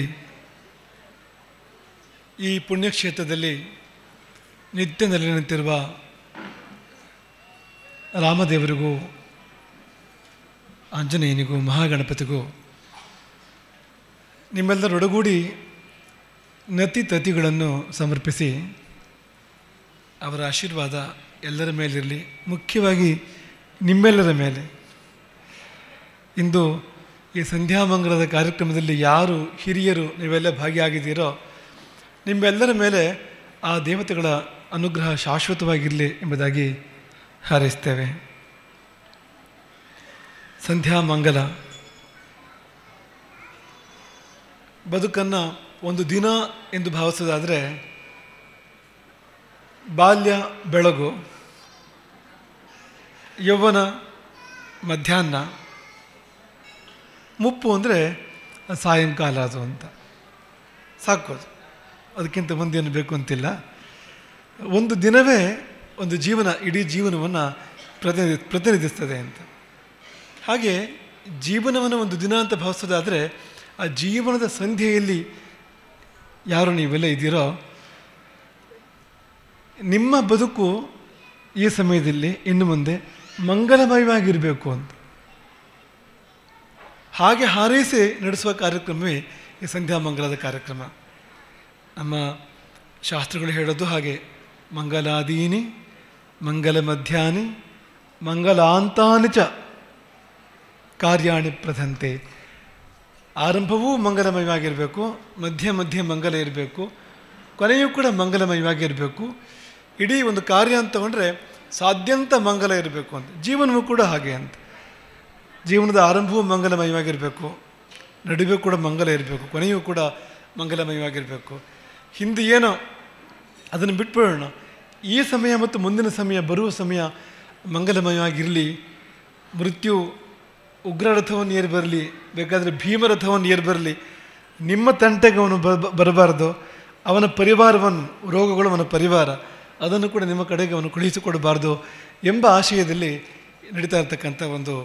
ಈ ಪುಣ್ಯಕ್ಷೇತ್ರದಲ್ಲಿ ನಿತ್ಯ ನೆಲೆನಿಂತಿರುವ ರಾಮದೇವರಿಗೂ ಆಂಜನೇಯನಿಗೂ ಮಹಾಗಣಪತಿಗೂ ನಿಮ್ಮೆಲ್ಲರೊಡಗೂಡಿ ನತಿ ತತಿಗಳನ್ನು ಸಮರ್ಪಿಸಿ ಅವರ ಆಶೀರ್ವಾದ ಎಲ್ಲರ ಮೇಲಿರಲಿ, ಮುಖ್ಯವಾಗಿ ನಿಮ್ಮೆಲ್ಲರ ಮೇಲೆ. ಇಂದು ಈ ಸಂಧ್ಯಾಮಂಗಲದ ಕಾರ್ಯಕ್ರಮದಲ್ಲಿ ಯಾರು ಹಿರಿಯರು ನೀವೆಲ್ಲ ಭಾಗಿಯಾಗಿದ್ದೀರೋ ನಿಮ್ಮೆಲ್ಲರ ಮೇಲೆ ಆ ದೇವತೆಗಳ ಅನುಗ್ರಹ ಶಾಶ್ವತವಾಗಿರಲಿ ಎಂಬುದಾಗಿ ಹಾರೈಸ್ತೇವೆ. ಸಂಧ್ಯಾಮಂಗಲ ಬದುಕನ್ನು ಒಂದು ದಿನ ಎಂದು ಭಾವಿಸೋದಾದರೆ ಬಾಲ್ಯ ಬೆಳಗು, ಯೌವನ ಮಧ್ಯಾಹ್ನ, ಮುಪ್ಪು ಅಂದರೆ ಸಾಯಂಕಾಲ ಅದು ಅಂತ ಸಾಕೋದು. ಅದಕ್ಕಿಂತ ಮುಂದೇನು ಬೇಕು ಅಂತಿಲ್ಲ. ಒಂದು ದಿನವೇ ಒಂದು ಜೀವನ, ಇಡೀ ಜೀವನವನ್ನು ಪ್ರತಿನಿಧಿಸ್ತದೆ ಅಂತ. ಹಾಗೆ ಜೀವನವನ್ನು ಒಂದು ದಿನ ಅಂತ ಭಾವಿಸೋದಾದರೆ ಆ ಜೀವನದ ಸಂಧ್ಯೆಯಲ್ಲಿ ಯಾರು ನೀವೆಲ್ಲ ಇದ್ದೀರೋ ನಿಮ್ಮ ಬದುಕು ಈ ಸಮಯದಲ್ಲಿ ಇನ್ನು ಮುಂದೆ ಮಂಗಲಮಯವಾಗಿರಬೇಕು ಅಂತ ಹಾಗೆ ಹಾರೈಸಿ ನಡೆಸುವ ಕಾರ್ಯಕ್ರಮವೇ ಈ ಸಂಧ್ಯಾಮಂಗಲದ ಕಾರ್ಯಕ್ರಮ. ನಮ್ಮ ಶಾಸ್ತ್ರಗಳು ಹೇಳೋದು ಹಾಗೆ, ಮಂಗಲಾದೀನಿ ಮಂಗಲ ಮಧ್ಯಾಹ್ನಿ ಮಂಗಲಾಂತಾನಿ ಚ ಕಾರ್ಯಾಣಿ ಪ್ರಧಂತೆ. ಆರಂಭವೂ ಮಂಗಲಮಯವಾಗಿರಬೇಕು, ಮಧ್ಯೆ ಮಧ್ಯೆ ಮಂಗಲ ಇರಬೇಕು, ಕೊನೆಯೂ ಕೂಡ ಮಂಗಲಮಯವಾಗಿರಬೇಕು. ಇಡೀ ಒಂದು ಕಾರ್ಯ ಅಂತ ತಗೊಂಡ್ರೆ ಸಾಧ್ಯಂತ ಮಂಗಲ ಇರಬೇಕು ಅಂತ. ಜೀವನವೂ ಕೂಡ ಹಾಗೆ ಅಂತ. ಜೀವನದ ಆರಂಭವೂ ಮಂಗಲಮಯವಾಗಿರಬೇಕು, ನಡುವೆ ಕೂಡ ಮಂಗಲ ಇರಬೇಕು, ಕೊನೆಯೂ ಕೂಡ ಮಂಗಲಮಯವಾಗಿರಬೇಕು. ಹಿಂದೆ ಏನೋ ಅದನ್ನು ಬಿಟ್ಬಿಡೋಣ. ಈ ಸಮಯ ಮತ್ತು ಮುಂದಿನ ಸಮಯ, ಬರುವ ಸಮಯ ಮಂಗಲಮಯವಾಗಿರಲಿ. ಮೃತ್ಯು ಉಗ್ರರಥವನ್ನು ಏರಿ ಬರಲಿ, ಬೇಕಾದರೆ ಭೀಮರಥವನ್ನು ಏರಿ ಬರಲಿ, ನಿಮ್ಮ ತಂಟೆಗೆ ಅವನು ಬರಬಾರ್ದು. ಅವನ ಪರಿವಾರವನ್ನು, ರೋಗಗಳು ಅವನ ಪರಿವಾರ, ಅದನ್ನು ಕೂಡ ನಿಮ್ಮ ಕಡೆಗೆ ಅವನು ಕಳುಹಿಸಿಕೊಡಬಾರ್ದು ಎಂಬ ಆಶಯದಲ್ಲಿ ನಡೀತಾ ಇರ್ತಕ್ಕಂಥ ಒಂದು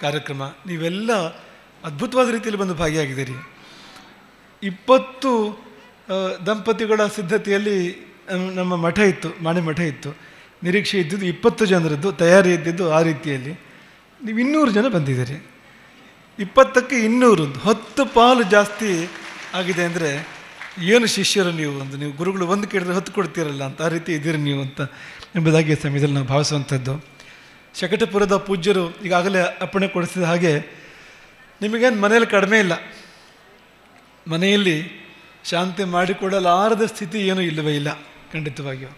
ಕಾರ್ಯಕ್ರಮ. ನೀವೆಲ್ಲ ಅದ್ಭುತವಾದ ರೀತಿಯಲ್ಲಿ ಬಂದು ಭಾಗಿಯಾಗಿದ್ದೀರಿ. 20 ದಂಪತಿಗಳ ಸಿದ್ಧತೆಯಲ್ಲಿ ನಮ್ಮ ಮಠ ಇತ್ತು, ಮಾಣೆ ಮಠ ಇತ್ತು. ನಿರೀಕ್ಷೆ ಇದ್ದಿದ್ದು 20 ಜನರದ್ದು, ತಯಾರಿ ಇದ್ದಿದ್ದು ಆ ರೀತಿಯಲ್ಲಿ. ನೀವು 200 ಜನ ಬಂದಿದ್ದೀರಿ. 20ಕ್ಕೆ 200, 10 ಪಾಲು ಜಾಸ್ತಿ ಆಗಿದೆ ಅಂದರೆ ಏನು ಶಿಷ್ಯರು ನೀವು, ನೀವು ಗುರುಗಳು ಒಂದು ಕೇಳಿದ್ರೆ 10 ಕೊಡ್ತೀರಲ್ಲ ಅಂತ, ಆ ರೀತಿ ಇದ್ದೀರಿ ನೀವು ಅಂತ ಎಂಬುದಾಗಿ ಈ ಸಮಯದಲ್ಲಿ ನಾವು ಭಾವಿಸುವಂಥದ್ದು. ಶಕಟಪುರದ ಪೂಜ್ಯರು ಈಗಾಗಲೇ ಅಪ್ಪಣೆ ಕೊಡಿಸಿದ ಹಾಗೆ ನಿಮಗೇನು ಮನೆಯಲ್ಲಿ ಕಡಿಮೆ ಇಲ್ಲ, ಮನೆಯಲ್ಲಿ ಶಾಂತಿ ಮಾಡಿಕೊಡಲಾರದ ಸ್ಥಿತಿ ಏನೂ ಇಲ್ಲವೇ ಇಲ್ಲ ಖಂಡಿತವಾಗಿಯೂ.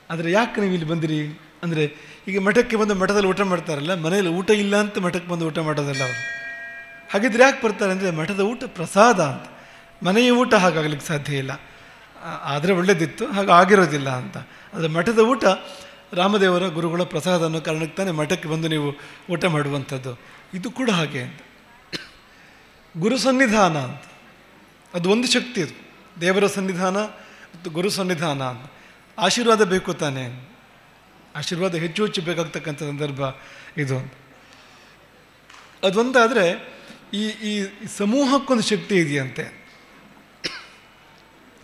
ಆದರೆ ಯಾಕೆ ನೀವು ಇಲ್ಲಿ ಬಂದಿರಿ ಅಂದರೆ, ಈಗ ಮಠಕ್ಕೆ ಬಂದು ಮಠದಲ್ಲಿ ಊಟ ಮಾಡ್ತಾರಲ್ಲ, ಮನೆಯಲ್ಲಿ ಊಟ ಇಲ್ಲ ಅಂತ ಮಠಕ್ಕೆ ಬಂದು ಊಟ ಮಾಡೋದಲ್ಲ ಅವರು. ಹಾಗಿದ್ರೆ ಯಾಕೆ ಬರ್ತಾರೆ ಅಂದರೆ, ಮಠದ ಊಟ ಪ್ರಸಾದ ಅಂತ. ಮನೆಯ ಊಟ ಹಾಗಾಗ್ಲಿಕ್ಕೆ ಸಾಧ್ಯ ಇಲ್ಲ, ಆದರೆ ಒಳ್ಳೆಯದಿತ್ತು, ಹಾಗಾಗಿರೋದಿಲ್ಲ ಅಂತ. ಆದರೆ ಮಠದ ಊಟ ರಾಮದೇವರ ಗುರುಗಳ ಪ್ರಸಾದ ಅನ್ನೋ ಕಾರಣಕ್ಕೆ ತಾನೇ ಮಠಕ್ಕೆ ಬಂದು ನೀವು ಊಟ ಮಾಡುವಂಥದ್ದು. ಇದು ಕೂಡ ಹಾಗೆ ಅಂತ. ಗುರು ಸನ್ನಿಧಾನ ಅಂತ ಅದು ಒಂದು ಶಕ್ತಿ, ಅದು ದೇವರ ಸನ್ನಿಧಾನ ಮತ್ತು ಗುರು ಸನ್ನಿಧಾನ ಅಂತ. ಆಶೀರ್ವಾದ ಬೇಕು ತಾನೇ, ಆಶೀರ್ವಾದ ಹೆಚ್ಚು ಹೆಚ್ಚು ಬೇಕಾಗ್ತಕ್ಕಂಥ ಸಂದರ್ಭ ಇದು. ಅದೊಂದಾದರೆ ಈ ಈ ಸಮೂಹಕ್ಕೊಂದು ಶಕ್ತಿ ಇದೆಯಂತೆ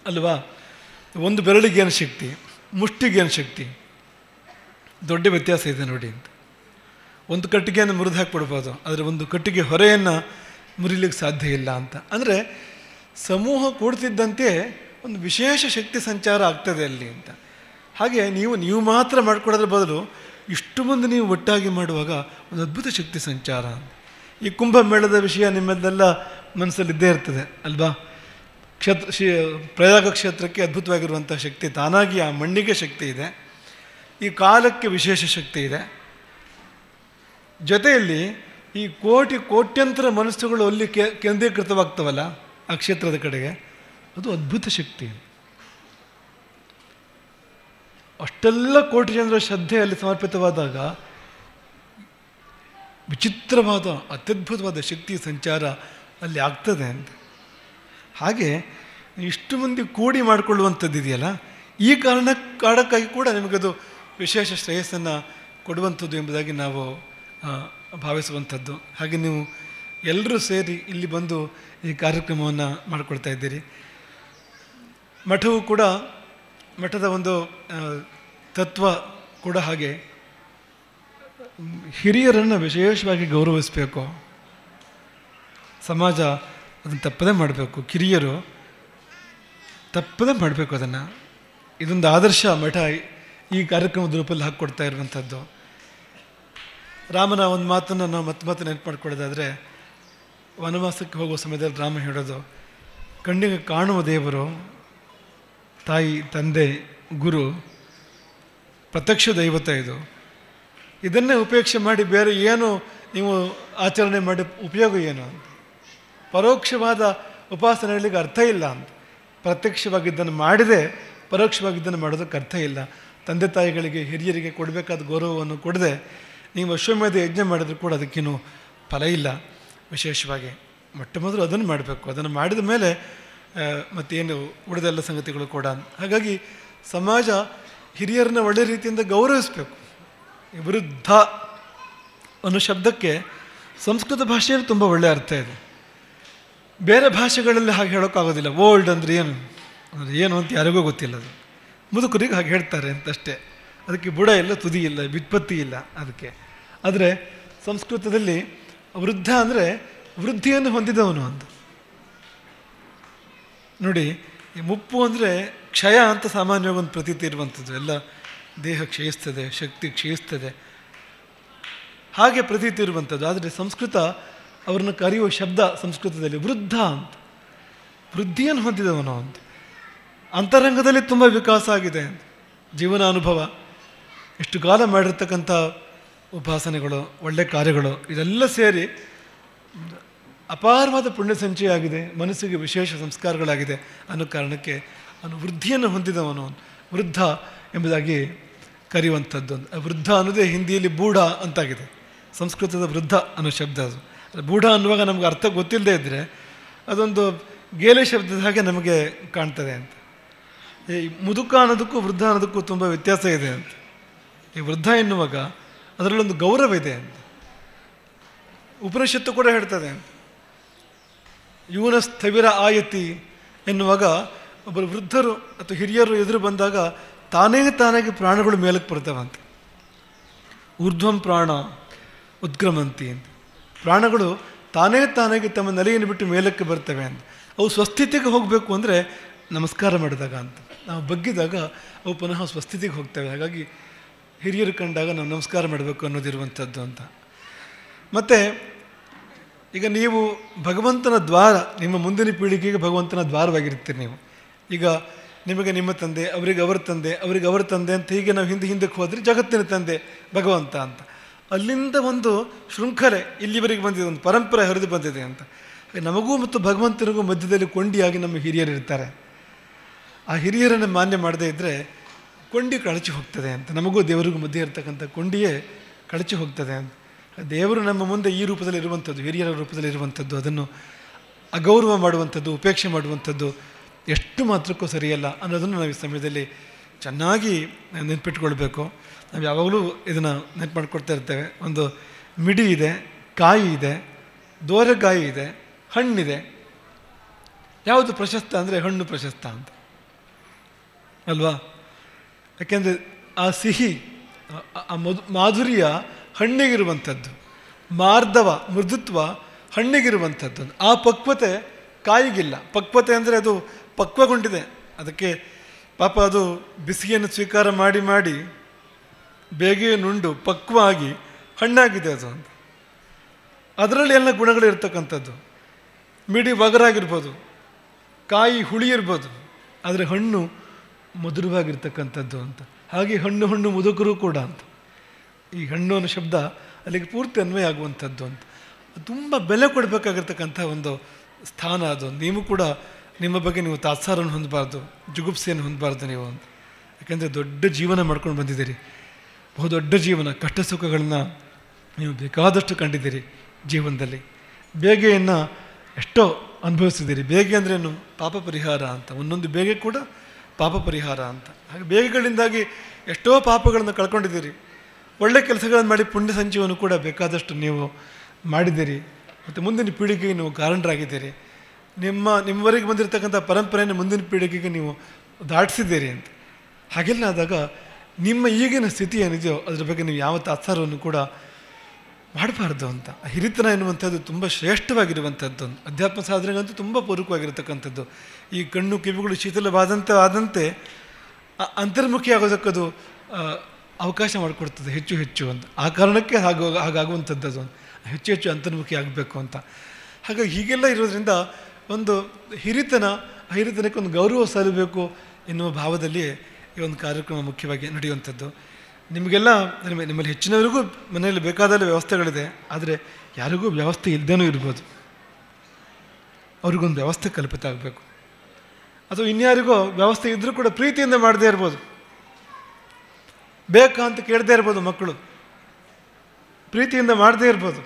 ಅಲ್ವಾ. ಒಂದು ಬೆರಳಿಗೇನು ಶಕ್ತಿ, ಮುಷ್ಟಿಗೇನು ಶಕ್ತಿ, ದೊಡ್ಡ ವ್ಯತ್ಯಾಸ ಇದೆ ನೋಡಿ ಅಂತ. ಒಂದು ಕಟ್ಟಿಗೆಯನ್ನು ಮುರಿದು ಹಾಕಿಬಿಡ್ಬೋದು, ಆದರೆ ಒಂದು ಕಟ್ಟಿಗೆ ಹೊರೆಯನ್ನು ಮುರಿಲಿಕ್ಕೆ ಸಾಧ್ಯ ಇಲ್ಲ ಅಂತ. ಅಂದರೆ ಸಮೂಹ ಕೂಡ್ತಿದ್ದಂತೆ ಒಂದು ವಿಶೇಷ ಶಕ್ತಿ ಸಂಚಾರ ಆಗ್ತದೆ ಅಲ್ಲಿ ಅಂತ. ಹಾಗೆ ನೀವು ಮಾತ್ರ ಮಾಡಿಕೊಡೋದ್ರ ಬದಲು ಇಷ್ಟು ಮಂದಿ ನೀವು ಒಟ್ಟಾಗಿ ಮಾಡುವಾಗ ಒಂದು ಅದ್ಭುತ ಶಕ್ತಿ ಸಂಚಾರ. ಈ ಕುಂಭಮೇಳದ ವಿಷಯ ನಿಮ್ಮದೆಲ್ಲ ಮನಸ್ಸಲ್ಲಿದ್ದೇ ಇರ್ತದೆ ಅಲ್ವಾ. ಪ್ರಯಾಗ ಕ್ಷೇತ್ರಕ್ಕೆ ಅದ್ಭುತವಾಗಿರುವಂಥ ಶಕ್ತಿ ತಾನಾಗಿ ಆ ಮಣ್ಣಿಗೆ ಶಕ್ತಿ ಇದೆ, ಈ ಕಾಲಕ್ಕೆ ವಿಶೇಷ ಶಕ್ತಿ ಇದೆ. ಜೊತೆಯಲ್ಲಿ ಈ ಕೋಟ್ಯಂತರ ಮನಸ್ಸುಗಳು ಅಲ್ಲಿ ಕೇಂದ್ರೀಕೃತವಾಗ್ತವಲ್ಲ ಆ ಕ್ಷೇತ್ರದ ಕಡೆಗೆ, ಅದು ಅದ್ಭುತ ಶಕ್ತಿ. ಅಷ್ಟೆಲ್ಲ ಕೋಟಿ ಜನರ ಶ್ರದ್ಧೆ ಅಲ್ಲಿ ಸಮರ್ಪಿತವಾದಾಗ ವಿಚಿತ್ರವಾದ ಅತ್ಯದ್ಭುತವಾದ ಶಕ್ತಿ ಸಂಚಾರ ಅಲ್ಲಿ ಆಗ್ತದೆ ಅಂತ. ಹಾಗೆ ಇಷ್ಟು ಮಂದಿ ಕೂಡಿ ಮಾಡಿಕೊಳ್ಳುವಂಥದ್ದು ಇದೆಯಲ್ಲ, ಈ ಕಾರಣಕ್ಕಾಗಿ ಕೂಡ ನಿಮಗದು ವಿಶೇಷ ಶ್ರೇಯಸ್ಸನ್ನು ಕೊಡುವಂಥದ್ದು ಎಂಬುದಾಗಿ ನಾವು ಭಾವಿಸುವಂಥದ್ದು. ಹಾಗೆ ನೀವು ಎಲ್ಲರೂ ಸೇರಿ ಇಲ್ಲಿ ಬಂದು ಈ ಕಾರ್ಯಕ್ರಮವನ್ನು ಮಾಡಿಕೊಳ್ತಾ ಇದ್ದೀರಿ. ಮಠವು ಕೂಡ, ಮಠದ ಒಂದು ತತ್ವ ಕೂಡ ಹಾಗೆ, ಹಿರಿಯರನ್ನು ವಿಶೇಷವಾಗಿ ಗೌರವಿಸಬೇಕು. ಸಮಾಜ ಅದನ್ನು ತಪ್ಪದೇ ಮಾಡಬೇಕು, ಕಿರಿಯರು ತಪ್ಪದೇ ಮಾಡಬೇಕು ಅದನ್ನು. ಇದೊಂದು ಆದರ್ಶ ಮಠ ಈ ಕಾರ್ಯಕ್ರಮದ ರೂಪದಲ್ಲಿ ಹಾಕ್ಕೊಡ್ತಾ ಇರುವಂಥದ್ದು. ರಾಮನ ಒಂದು ಮಾತನ್ನು ನಾವು ಮತ್ತೆ ನೆನಪು ಮಾಡ್ಕೊಳ್ಳೋದಾದರೆ, ವನವಾಸಕ್ಕೆ ಹೋಗುವ ಸಮಯದಲ್ಲಿ ರಾಮ ಹೇಳೋದು, ಕಣ್ಣಿಗೆ ಕಾಣುವ ದೇವರು ತಾಯಿ, ತಂದೆ, ಗುರು, ಪ್ರತ್ಯಕ್ಷ ದೈವತ ಇದು. ಇದನ್ನೇ ಉಪೇಕ್ಷೆ ಮಾಡಿ ಬೇರೆ ಏನು ನೀವು ಆಚರಣೆ ಮಾಡಿ ಉಪಯೋಗ ಏನು ಅಂತ. ಪರೋಕ್ಷವಾದ ಉಪಾಸನೆಗಳಿಗೆ ಅರ್ಥ ಇಲ್ಲ ಅಂತ. ಪ್ರತ್ಯಕ್ಷವಾಗಿದ್ದನ್ನು ಮಾಡಿದೆ ಪರೋಕ್ಷವಾಗಿದ್ದನ್ನು ಮಾಡೋದಕ್ಕೆ ಅರ್ಥ ಇಲ್ಲ. ತಂದೆ ತಾಯಿಗಳಿಗೆ, ಹಿರಿಯರಿಗೆ ಕೊಡಬೇಕಾದ ಗೌರವವನ್ನು ಕೊಡದೆ ನೀವು ಅಶ್ವಮೇಧ ಯಜ್ಞ ಮಾಡಿದರೂ ಕೂಡ ಅದಕ್ಕೇನು ಫಲ ಇಲ್ಲ. ವಿಶೇಷವಾಗಿ ಮೊಟ್ಟ ಮೊದಲು ಅದನ್ನು ಮಾಡಬೇಕು. ಅದನ್ನು ಮಾಡಿದ ಮೇಲೆ ಮತ್ತೇನು ಉಳಿದೆಲ್ಲ ಸಂಗತಿಗಳು ಕೂಡ. ಹಾಗಾಗಿ ಸಮಾಜ ಹಿರಿಯರನ್ನ ಒಳ್ಳೆ ರೀತಿಯಿಂದ ಗೌರವಿಸಬೇಕು. ವೃದ್ಧ ಅನ್ನೋ ಶಬ್ದಕ್ಕೆ ಸಂಸ್ಕೃತ ಭಾಷೆಯಲ್ಲಿ ತುಂಬ ಒಳ್ಳೆಯ ಅರ್ಥ ಇದೆ. ಬೇರೆ ಭಾಷೆಗಳಲ್ಲಿ ಹಾಗೆ ಹೇಳೋಕ್ಕಾಗೋದಿಲ್ಲ. ಓಲ್ಡ್ ಅಂದರೆ ಏನು ಅಂತ ಯಾರಿಗೂ ಗೊತ್ತಿಲ್ಲ. ಅದು ಮುದುಕರಿಗೆ ಹಾಗೆ ಹೇಳ್ತಾರೆ ಅಂತಷ್ಟೇ. ಅದಕ್ಕೆ ಬುಡ ಇಲ್ಲ, ತುದಿ ಇಲ್ಲ, ವ್ಯುತ್ಪತ್ತಿ ಇಲ್ಲ ಅದಕ್ಕೆ. ಆದರೆ ಸಂಸ್ಕೃತದಲ್ಲಿ ವೃದ್ಧ ಅಂದರೆ ವೃದ್ಧಿಯನ್ನು ಹೊಂದಿದವನು ಅಂತ. ನೋಡಿ, ಈ ಮುಪ್ಪು ಅಂದರೆ ಕ್ಷಯ ಅಂತ ಸಾಮಾನ್ಯವಾಗಿ ಒಂದು ಪ್ರತೀತಿ ಇರುವಂಥದ್ದು. ಎಲ್ಲ ದೇಹ ಕ್ಷಯಿಸ್ತದೆ, ಶಕ್ತಿ ಕ್ಷಯಿಸ್ತದೆ, ಹಾಗೆ ಪ್ರತೀತಿ ಇರುವಂಥದ್ದು. ಆದರೆ ಸಂಸ್ಕೃತ ಅವ್ರನ್ನ ಕರೆಯುವ ಶಬ್ದ ಸಂಸ್ಕೃತದಲ್ಲಿ ವೃದ್ಧ ಅಂತ, ವೃದ್ಧಿಯನ್ನು ಹೊಂದಿದವನು ಅಂತ. ಅಂತರಂಗದಲ್ಲಿ ತುಂಬ ವಿಕಾಸ ಆಗಿದೆ ಅಂತ. ಜೀವನ ಅನುಭವ, ಎಷ್ಟು ಕಾಲ ಮಾಡಿರ್ತಕ್ಕಂಥ ಉಪಾಸನೆಗಳು, ಒಳ್ಳೆ ಕಾರ್ಯಗಳು, ಇದೆಲ್ಲ ಸೇರಿ ಅಪಾರವಾದ ಪುಣ್ಯ ಸಂಚಯ ಆಗಿದೆ, ಮನಸ್ಸಿಗೆ ವಿಶೇಷ ಸಂಸ್ಕಾರಗಳಾಗಿದೆ ಅನ್ನೋ ಕಾರಣಕ್ಕೆ ಅವನು ವೃದ್ಧಿಯನ್ನು ಹೊಂದಿದವನು ವೃದ್ಧ ಎಂಬುದಾಗಿ ಕರೆಯುವಂಥದ್ದು. ವೃದ್ಧ ಅನ್ನೋದೇ ಹಿಂದಿಯಲ್ಲಿ ಬೂಢ ಅಂತಾಗಿದೆ. ಸಂಸ್ಕೃತದ ವೃದ್ಧ ಅನ್ನೋ ಶಬ್ದ ಅದು. ಬೂಢ ಅನ್ನುವಾಗ ನಮಗೆ ಅರ್ಥ ಗೊತ್ತಿಲ್ಲದೆ ಇದ್ದರೆ ಅದೊಂದು ಗೇಲಿ ಶಬ್ದದ ಹಾಗೆ ನಮಗೆ ಕಾಣ್ತದೆ ಅಂತ. ಈ ಮುದುಕ ಅನ್ನೋದಕ್ಕೂ ವೃದ್ಧ ಅನ್ನೋದಕ್ಕೂ ತುಂಬ ವ್ಯತ್ಯಾಸ ಇದೆ ಅಂತ. ಈ ವೃದ್ಧ ಎನ್ನುವಾಗ ಅದರಲ್ಲೊಂದು ಗೌರವ ಇದೆ ಅಂತ. ಉಪನಿಷತ್ತು ಕೂಡ ಹೇಳ್ತದೆ, ಯೂನ ಸ್ಥವಿರ ಆಯತಿ ಎನ್ನುವಾಗ ಒಬ್ಬರು ವೃದ್ಧರು ಅಥವಾ ಹಿರಿಯರು ಎದುರು ಬಂದಾಗ ತಾನಾಗಿ ಪ್ರಾಣಗಳು ಮೇಲಕ್ಕೆ ಬರ್ತವಂತೆ. ಊರ್ಧ್ವಂ ಪ್ರಾಣ ಉದ್ಗ್ರಮಂತಿ ಅಂತ. ಪ್ರಾಣಗಳು ತಾನಾಗಿ ತಮ್ಮ ನೆಲೆಯನ್ನು ಬಿಟ್ಟು ಮೇಲಕ್ಕೆ ಬರ್ತವೆ ಅಂತ. ಅವು ಸ್ವಸ್ಥಿತಿಗೆ ಹೋಗಬೇಕು ಅಂದರೆ ನಮಸ್ಕಾರ ಮಾಡಿದಾಗ ಅಂತ. ನಾವು ಬಗ್ಗಿದಾಗ ಅವು ಪುನಃ ಸ್ವಸ್ಥಿತಿಗೆ ಹೋಗ್ತವೆ. ಹಾಗಾಗಿ ಹಿರಿಯರು ಕಂಡಾಗ ನಾವು ನಮಸ್ಕಾರ ಮಾಡಬೇಕು ಅನ್ನೋದಿರುವಂಥದ್ದು ಅಂತ. ಮತ್ತು ಈಗ ನೀವು ಭಗವಂತನ ದ್ವಾರ, ನಿಮ್ಮ ಮುಂದಿನ ಪೀಳಿಗೆಗೆ ಭಗವಂತನ ದ್ವಾರವಾಗಿರ್ತೀರಿ ನೀವು. ಈಗ ನಿಮಗೆ ನಿಮ್ಮ ತಂದೆ, ಅವರಿಗೆ ಅವರ ತಂದೆ, ಅವರಿಗೆ ಅವರ ತಂದೆ ಅಂತ ಹೀಗೆ ನಾವು ಹಿಂದಕ್ಕೆ ಹೋದರೆ ಜಗತ್ತಿನ ತಂದೆ ಭಗವಂತ ಅಂತ. ಅಲ್ಲಿಂದ ಒಂದು ಶೃಂಖಲೆ ಇಲ್ಲಿವರೆಗೆ ಬಂದಿದೆ, ಒಂದು ಪರಂಪರೆ ಹರಿದು ಬಂದಿದೆ ಅಂತ. ನಮಗೂ ಮತ್ತು ಭಗವಂತನಿಗೂ ಮಧ್ಯದಲ್ಲಿ ಕೊಂಡಿಯಾಗಿ ನಮ್ಮ ಹಿರಿಯರು ಇರ್ತಾರೆ. ಆ ಹಿರಿಯರನ್ನು ಮಾನ್ಯ ಮಾಡದೇ ಇದ್ದರೆ ಕೊಂಡಿ ಕಳಚಿ ಹೋಗ್ತದೆ ಅಂತ. ನಮಗೂ ದೇವರಿಗೂ ಮಧ್ಯೆ ಇರ್ತಕ್ಕಂಥ ಕೊಂಡಿಯೇ ಕಳಚಿ ಹೋಗ್ತದೆ ಅಂತ. ದೇವರು ನಮ್ಮ ಮುಂದೆ ಈ ರೂಪದಲ್ಲಿ ಇರುವಂಥದ್ದು, ಹಿರಿಯರ ರೂಪದಲ್ಲಿ ಇರುವಂಥದ್ದು, ಅದನ್ನು ಅಗೌರವ ಮಾಡುವಂಥದ್ದು, ಉಪೇಕ್ಷೆ ಮಾಡುವಂಥದ್ದು ಎಷ್ಟು ಮಾತ್ರಕ್ಕೂ ಸರಿಯಲ್ಲ ಅನ್ನೋದನ್ನು ನಾವು ಈ ಸಮಯದಲ್ಲಿ ಚೆನ್ನಾಗಿ ನೆನಪಿಟ್ಕೊಳ್ಬೇಕು. ನಾವು ಯಾವಾಗಲೂ ಇದನ್ನು ನೆನಪು ಮಾಡಿಕೊಡ್ತಾ ಇರ್ತೇವೆ. ಒಂದು ಮಿಡಿ ಇದೆ, ಕಾಯಿ ಇದೆ, ದೋರೆಕಾಯಿ ಇದೆ, ಹಣ್ಣಿದೆ. ಯಾವುದು ಪ್ರಶಸ್ತ ಅಂದರೆ ಹಣ್ಣು ಪ್ರಶಸ್ತ ಅಂತ ಅಲ್ವಾ? ಯಾಕೆಂದರೆ ಆ ಸಿಹಿ, ಆ ಮಾಧುರ್ಯ ಹಣ್ಣಿಗಿರುವಂಥದ್ದು, ಮಾರ್ಧವ ಮೃದುತ್ವ ಹಣ್ಣಿಗಿರುವಂಥದ್ದು. ಆ ಪಕ್ವತೆ ಕಾಯಿಗಿಲ್ಲ. ಪಕ್ವತೆ ಅಂದರೆ ಅದು ಪಕ್ವಗೊಂಡಿದೆ, ಅದಕ್ಕೆ ಪಾಪ ಅದು ಬಿಸಿಯನ್ನು ಸ್ವೀಕಾರ ಮಾಡಿ ಮಾಡಿ ಬೇಗೆ ನುಂಡು ಪಕ್ವ ಆಗಿ ಹಣ್ಣಾಗಿದೆ ಅದು ಅಂತ. ಅದರಲ್ಲಿ ಎಲ್ಲ ಗುಣಗಳು ಇರ್ತಕ್ಕಂಥದ್ದು. ಮಿಡಿ ಒಗರಾಗಿರ್ಬೋದು, ಕಾಯಿ ಹುಳಿ ಇರ್ಬೋದು, ಆದರೆ ಹಣ್ಣು ಮಧುರವಾಗಿರ್ತಕ್ಕಂಥದ್ದು ಅಂತ. ಹಾಗೆ ಹಣ್ಣು ಮುದುಕರು ಕೂಡ ಅಂತ. ಈ ಹಣ್ಣು ಅನ್ನೋ ಶಬ್ದ ಅಲ್ಲಿಗೆ ಪೂರ್ತಿ ಅನ್ವಯ ಆಗುವಂಥದ್ದು ಅಂತ. ತುಂಬ ಬೆಲೆ ಕೊಡಬೇಕಾಗಿರ್ತಕ್ಕಂಥ ಒಂದು ಸ್ಥಾನ ಅದು. ನೀವು ಕೂಡ ನಿಮ್ಮ ಬಗ್ಗೆ ನೀವು ತಾತ್ಸಾರವನ್ನು ಹೊಂದಬಾರ್ದು, ಜುಗುಪ್ಸೆಯನ್ನು ಹೊಂದಬಾರ್ದು ನೀವು ಅಂತ. ಯಾಕೆಂದರೆ ದೊಡ್ಡ ಜೀವನ ಮಾಡ್ಕೊಂಡು ಬಂದಿದ್ದೀರಿ, ಬಹುದೊಡ್ಡ ಜೀವನ, ಕಷ್ಟ ಸುಖಗಳನ್ನು ನೀವು ಬೇಕಾದಷ್ಟು ಕಂಡಿದ್ದೀರಿ ಜೀವನದಲ್ಲಿ. ಬೇಗೆಯನ್ನು ಎಷ್ಟೋ ಅನುಭವಿಸಿದ್ದೀರಿ. ಬೇಗೆ ಅಂದ್ರೇನು? ಪಾಪ ಪರಿಹಾರ ಅಂತ. ಒಂದೊಂದು ಬೇಗೆ ಕೂಡ ಪಾಪ ಪರಿಹಾರ ಅಂತ. ಹಾಗೆ ಬೇಗೆಗಳಿಂದಾಗಿ ಎಷ್ಟೋ ಪಾಪಗಳನ್ನು ಕಳ್ಕೊಂಡಿದ್ದೀರಿ. ಒಳ್ಳೆ ಕೆಲಸಗಳನ್ನು ಮಾಡಿ ಪುಣ್ಯ ಸಂಚಯವನ್ನು ಕೂಡ ಬೇಕಾದಷ್ಟು ನೀವು ಮಾಡಿದ್ದೀರಿ. ಮತ್ತು ಮುಂದಿನ ಪೀಳಿಗೆಗೆ ನೀವು ಕಾರಣರಾಗಿದ್ದೀರಿ. ನಿಮ್ಮವರೆಗೆ ಬಂದಿರತಕ್ಕಂಥ ಪರಂಪರೆಯನ್ನು ಮುಂದಿನ ಪೀಳಿಗೆಗೆ ನೀವು ದಾಟಿಸಿದ್ದೀರಿ ಅಂತ. ಹಾಗೆಲ್ಲ ಆದಾಗ ನಿಮ್ಮ ಈಗಿನ ಸ್ಥಿತಿ ಏನಿದೆಯೋ ಅದರ ಬಗ್ಗೆ ನೀವು ಯಾವ ತಾತ್ಸಾರವನ್ನು ಕೂಡ ಮಾಡಬಾರ್ದು ಅಂತ. ಹಿರಿತನ ಎನ್ನುವಂಥದ್ದು ತುಂಬ ಶ್ರೇಷ್ಠವಾಗಿರುವಂಥದ್ದು. ಅಧ್ಯಾತ್ಮ ಸಾಧನೆಗಂತೂ ತುಂಬ ಪೂರಕವಾಗಿರತಕ್ಕಂಥದ್ದು. ಈ ಕಣ್ಣು ಕಿವಿಗಳು ಆದಂತೆ ಅಂತರ್ಮುಖಿ ಆಗೋದಕ್ಕದು ಅವಕಾಶ ಮಾಡಿಕೊಡ್ತದೆ ಹೆಚ್ಚು ಅಂತ. ಆ ಕಾರಣಕ್ಕೆ ಹಾಗಾಗುವಂಥದ್ದು ಅದು ಹೆಚ್ಚು ಅಂತರ್ಮುಖಿ ಆಗಬೇಕು ಅಂತ. ಹಾಗಾಗಿ ಹೀಗೆಲ್ಲ ಇರೋದ್ರಿಂದ ಒಂದು ಹಿರಿತನಕ್ಕೆ ಒಂದು ಗೌರವ ಸಲ್ಲಬೇಕು ಎನ್ನುವ ಭಾವದಲ್ಲಿ ಈ ಒಂದು ಕಾರ್ಯಕ್ರಮ ಮುಖ್ಯವಾಗಿ ನಡೆಯುವಂಥದ್ದು. ನಿಮಗೆಲ್ಲ ನಿಮ್ಮಲ್ಲಿ ಹೆಚ್ಚಿನವರಿಗೂ ಮನೆಯಲ್ಲಿ ಬೇಕಾದಲ್ಲ ವ್ಯವಸ್ಥೆಗಳಿದೆ, ಆದರೆ ಯಾರಿಗೂ ವ್ಯವಸ್ಥೆ ಇಲ್ಲದೇನೂ ಇರ್ಬೋದು. ಅವ್ರಿಗೊಂದು ವ್ಯವಸ್ಥೆ ಕಲ್ಪಿತ ಆಗಬೇಕು. ಅಥವಾ ಇನ್ಯಾರಿಗೋ ವ್ಯವಸ್ಥೆ ಇದ್ದರೂ ಕೂಡ ಪ್ರೀತಿಯಿಂದ ಮಾಡದೇ ಇರ್ಬೋದು, ಬೇಕಾ ಅಂತ ಕೇಳದೇ ಇರ್ಬೋದು. ಮಕ್ಕಳು ಪ್ರೀತಿಯಿಂದ ಮಾಡದೇ ಇರ್ಬೋದು,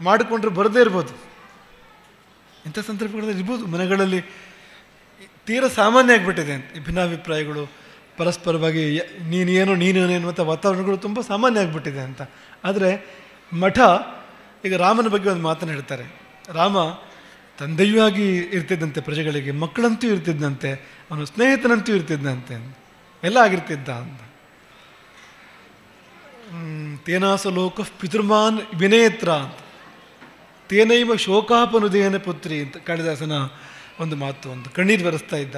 ಮಾಡಿಕೊಂಡ್ರೆ ಬರದೇ ಇರ್ಬೋದು. ಇಂಥ ಸಂದರ್ಭಗಳಲ್ಲಿ ಇರ್ಬೋದು. ಮನೆಗಳಲ್ಲಿ ತೀರ ಸಾಮಾನ್ಯ ಆಗಿಬಿಟ್ಟಿದೆ ಅಂತ ಈ ಭಿನ್ನಾಭಿಪ್ರಾಯಗಳು, ಪರಸ್ಪರವಾಗಿ ನೀನೇನು ಎನ್ನುವಂಥ ವಾತಾವರಣಗಳು ತುಂಬ ಸಾಮಾನ್ಯ ಆಗಿಬಿಟ್ಟಿದೆ ಅಂತ. ಆದರೆ ಮಠ ಈಗ ರಾಮನ ಬಗ್ಗೆ ಒಂದು ಮಾತನ್ನು ಹೇಳ್ತಾರೆ. ರಾಮ ತಂದೆಯೂ ಆಗಿ ಇರ್ತಿದ್ದಂತೆ ಪ್ರಜೆಗಳಿಗೆ, ಮಕ್ಕಳಂತೂ ಇರ್ತಿದ್ದಂತೆ, ಅವನು ಸ್ನೇಹಿತನಂತೂ ಇರ್ತಿದ್ದಂತೆ, ಎಲ್ಲ ಆಗಿರ್ತಿದ್ದ ಅಂತ. ತೇನಾಸ ಲೋಕ ಪಿತೃಮಾನ್ ವಿನೇತ್ರ ಅಂತ, ತೇನೈವ ಶೋಕಾಪನುದೇನ ಪುತ್ರಿ ಅಂತ ಕಾಳಿದಾಸನ ಒಂದು ಮಾತು. ಒಂದು ಕಣ್ಣೀರು ಬರೆಸ್ತಾ ಇದ್ದ,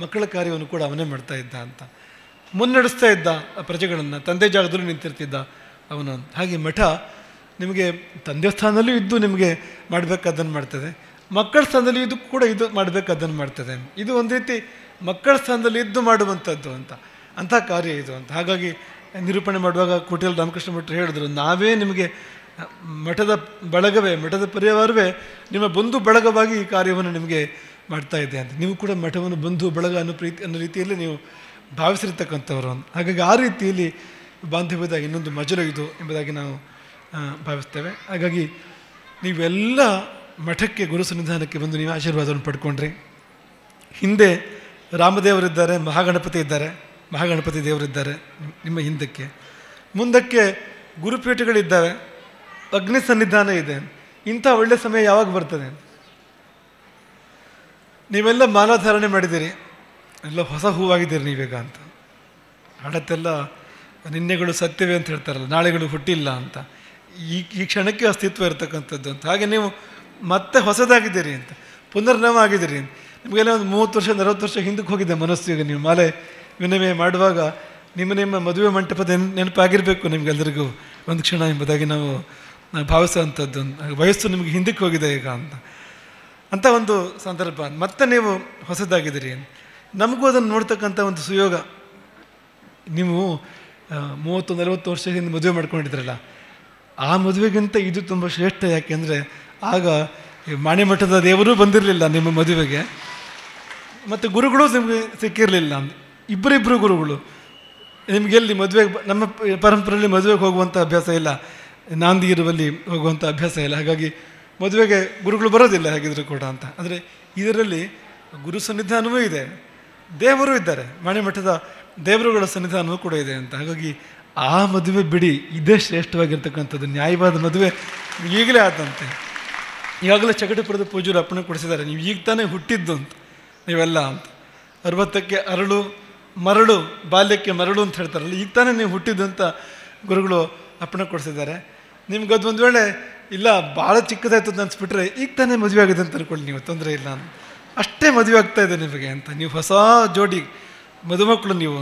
ಮಕ್ಕಳ ಕಾರ್ಯವನ್ನು ಕೂಡ ಅವನೇ ಮಾಡ್ತಾ ಇದ್ದ ಅಂತ. ಮುನ್ನಡೆಸ್ತಾ ಇದ್ದ ಪ್ರಜೆಗಳನ್ನು, ತಂದೆ ಜಾಗದಲ್ಲೂ ನಿಂತಿರ್ತಿದ್ದ ಅವನು. ಹಾಗೆ ಮಠ ನಿಮಗೆ ತಂದೆ ಸ್ಥಾನದಲ್ಲೂ ಇದ್ದು ನಿಮಗೆ ಮಾಡಬೇಕಾದನ್ನು ಮಾಡ್ತದೆ, ಮಕ್ಕಳ ಸ್ಥಾನದಲ್ಲಿ ಇದ್ದು ಕೂಡ ಇದು ಮಾಡಬೇಕಾದನ್ನು ಮಾಡ್ತದೆ. ಇದು ಒಂದು ರೀತಿ ಮಕ್ಕಳ ಸ್ಥಾನದಲ್ಲಿ ಇದ್ದು ಮಾಡುವಂಥದ್ದು ಅಂಥ ಕಾರ್ಯ ಇದು ಅಂತ. ಹಾಗಾಗಿ ನಿರೂಪಣೆ ಮಾಡುವಾಗ ಕೋಟಿಯಲ್ಲಿ ರಾಮಕೃಷ್ಣ ಭಟ್ರು ಹೇಳಿದ್ರು, ನಾವೇ ನಿಮಗೆ ಮಠದ ಬಳಗವೇ, ಮಠದ ಪರಿವಾರವೇ ನಿಮ್ಮ ಬಂಧು ಬಳಗವಾಗಿ ಈ ಕಾರ್ಯವನ್ನು ನಿಮಗೆ ಮಾಡ್ತಾ ಇದೆ ಅಂತ. ನೀವು ಕೂಡ ಮಠವನ್ನು ಬಂಧು ಬಳಗ ಅನ್ನೋ ರೀತಿಯಲ್ಲಿ ನೀವು ಭಾವಿಸಿರ್ತಕ್ಕಂಥವ್ರು. ಹಾಗಾಗಿ ಆ ರೀತಿಯಲ್ಲಿ ಬಾಂಧವ್ಯದ ಇನ್ನೊಂದು ಮಜಲು ಇದು ಎಂಬುದಾಗಿ ನಾವು ಭಾವಿಸ್ತೇವೆ. ಹಾಗಾಗಿ ನೀವೆಲ್ಲ ಮಠಕ್ಕೆ ಗುರು ಸನ್ನಿಧಾನಕ್ಕೆ ಬಂದು ನೀವು ಆಶೀರ್ವಾದವನ್ನು ಪಡ್ಕೊಂಡ್ರಿ. ಹಿಂದೆ ರಾಮದೇವರಿದ್ದಾರೆ, ಮಹಾಗಣಪತಿ ದೇವರಿದ್ದಾರೆ ನಿಮ್ಮ ಹಿಂದಕ್ಕೆ. ಮುಂದಕ್ಕೆ ಗುರುಪೀಠಗಳಿದ್ದಾವೆ, ಅಗ್ನಿ ಸನ್ನಿಧಾನ ಇದೆ. ಇಂಥ ಒಳ್ಳೆಯ ಸಮಯ ಯಾವಾಗ ಬರ್ತದೆ? ನೀವೆಲ್ಲ ಮಾಲಾಧಾರಣೆ ಮಾಡಿದ್ದೀರಿ, ಎಲ್ಲ ಹೊಸ ಹೂವಾಗಿದ್ದೀರಿ ನೀವೀಗ ಅಂತ. ಹಡತ್ತೆಲ್ಲ ನಿನ್ನೆಗಳು ಸತ್ಯವೇ ಅಂತ ಹೇಳ್ತಾರಲ್ಲ, ನಾಳೆಗಳು ಹುಟ್ಟಿಲ್ಲ ಅಂತ. ಈ ಕ್ಷಣಕ್ಕೆ ಅಸ್ತಿತ್ವ ಇರತಕ್ಕಂಥದ್ದು ಅಂತ. ಹಾಗೆ ನೀವು ಮತ್ತೆ ಹೊಸದಾಗಿದ್ದೀರಿ ಅಂತ, ಪುನರ್ನವ ಆಗಿದ್ದೀರಿ. ನಿಮಗೆಲ್ಲ ಒಂದು 30 ವರ್ಷ 40 ವರ್ಷ ಹಿಂದಕ್ಕೆ ಹೋಗಿದೆ ಮನಸ್ಸು. ಈಗ ನೀವು ಮಾಲೆ ವಿನಿಮಯ ಮಾಡುವಾಗ ನಿಮ್ಮ ಮದುವೆ ಮಂಟಪದ ನೆನಪಾಗಿರಬೇಕು ನಿಮಗೆಲ್ಲರಿಗೂ ಒಂದು ಕ್ಷಣ ಎಂಬುದಾಗಿ ನಾವು ಭಾವಿಸುವಂಥದ್ದು. ವಯಸ್ಸು ನಿಮಗೆ ಹಿಂದಕ್ಕೆ ಹೋಗಿದೆ ಈಗ ಅಂತ ಒಂದು ಸಂದರ್ಭ. ಮತ್ತೆ ನೀವು ಹೊಸದಾಗಿದ್ದೀರಿ. ನಮಗೂ ಅದನ್ನು ನೋಡ್ತಕ್ಕಂಥ ಒಂದು ಸುಯೋಗ. ನೀವು 30-40 ವರ್ಷ ಹಿಂದೆ ಮದುವೆ ಮಾಡ್ಕೊಂಡಿದ್ರಲ್ಲ, ಆ ಮದುವೆಗಿಂತ ಇದು ತುಂಬ ಶ್ರೇಷ್ಠ. ಯಾಕೆಂದರೆ ಆಗ ಮಾಣಿಮಠದ ದೇವರೂ ಬಂದಿರಲಿಲ್ಲ ನಿಮ್ಮ ಮದುವೆಗೆ, ಮತ್ತು ಗುರುಗಳು ನಿಮಗೆ ಸಿಕ್ಕಿರಲಿಲ್ಲ. ಇಬ್ಬರಿಬ್ಬರು ಗುರುಗಳು ನಿಮಗೆಲ್ಲಿ ಮದುವೆಗೆ, ನಮ್ಮ ಪರಂಪರೆಯಲ್ಲಿ ಮದುವೆಗೆ ಹೋಗುವಂಥ ಅಭ್ಯಾಸ ಇಲ್ಲ, ನಾಂದಿ ಇರುವಲ್ಲಿ ಹೋಗುವಂಥ ಅಭ್ಯಾಸ ಇಲ್ಲ. ಹಾಗಾಗಿ ಮದುವೆಗೆ ಗುರುಗಳು ಬರೋದಿಲ್ಲ ಹೇಗಿದ್ರು ಕೂಡ ಅಂತ. ಆದರೆ ಇದರಲ್ಲಿ ಗುರು ಸನ್ನಿಧಾನವೂ ಇದೆ, ದೇವರು ಇದ್ದಾರೆ, ಮಾಣಿಮಠದ ದೇವರುಗಳ ಸನ್ನಿಧಾನವೂ ಕೂಡ ಇದೆ ಅಂತ. ಹಾಗಾಗಿ ಆ ಮದುವೆ ಬಿಡಿ, ಇದೇ ಶ್ರೇಷ್ಠವಾಗಿರ್ತಕ್ಕಂಥದ್ದು. ನ್ಯಾಯವಾದ ಮದುವೆ ಈಗಲೇ ಆದಂತೆ. ಈಗಾಗಲೇ ಚಗಟಪುರದ ಪೂಜರು ಅಪ್ಪಣೆ ಕೊಡಿಸಿದ್ದಾರೆ, ನೀವು ಈಗ ತಾನೇ ಹುಟ್ಟಿದ್ದು ಅಂತ ನೀವೆಲ್ಲ ಅಂತ. 60ಕ್ಕೆ ಅರಳು ಮರಳು, ಬಾಲ್ಯಕ್ಕೆ ಮರಳು ಅಂತ ಹೇಳ್ತಾರಲ್ಲ, ಈಗ ತಾನೇ ನೀವು ಹುಟ್ಟಿದ್ದು ಅಂತ ಗುರುಗಳು ಅಪ್ಪಣೆ ಕೊಡಿಸಿದ್ದಾರೆ. ನಿಮ್ಗೆ ಅದು ಒಂದು ವೇಳೆ ಇಲ್ಲ ಭಾಳ ಚಿಕ್ಕದಾಯ್ತು ಅಂತ ಅನ್ಸ್ಬಿಟ್ರೆ, ಈಗ ತಾನೇ ಮದುವೆ ಆಗಿದೆ ಅಂತ ಅನ್ಕೊಳ್ಳಿ, ನೀವು ತೊಂದರೆ ಇಲ್ಲ ಅಂತ. ಅಷ್ಟೇ ಮದುವೆ ಆಗ್ತಾ ಇದೆ ನಿಮಗೆ ಅಂತ, ನೀವು ಹೊಸ ಜೋಡಿ ಮದುಮಕ್ಕಳು ನೀವು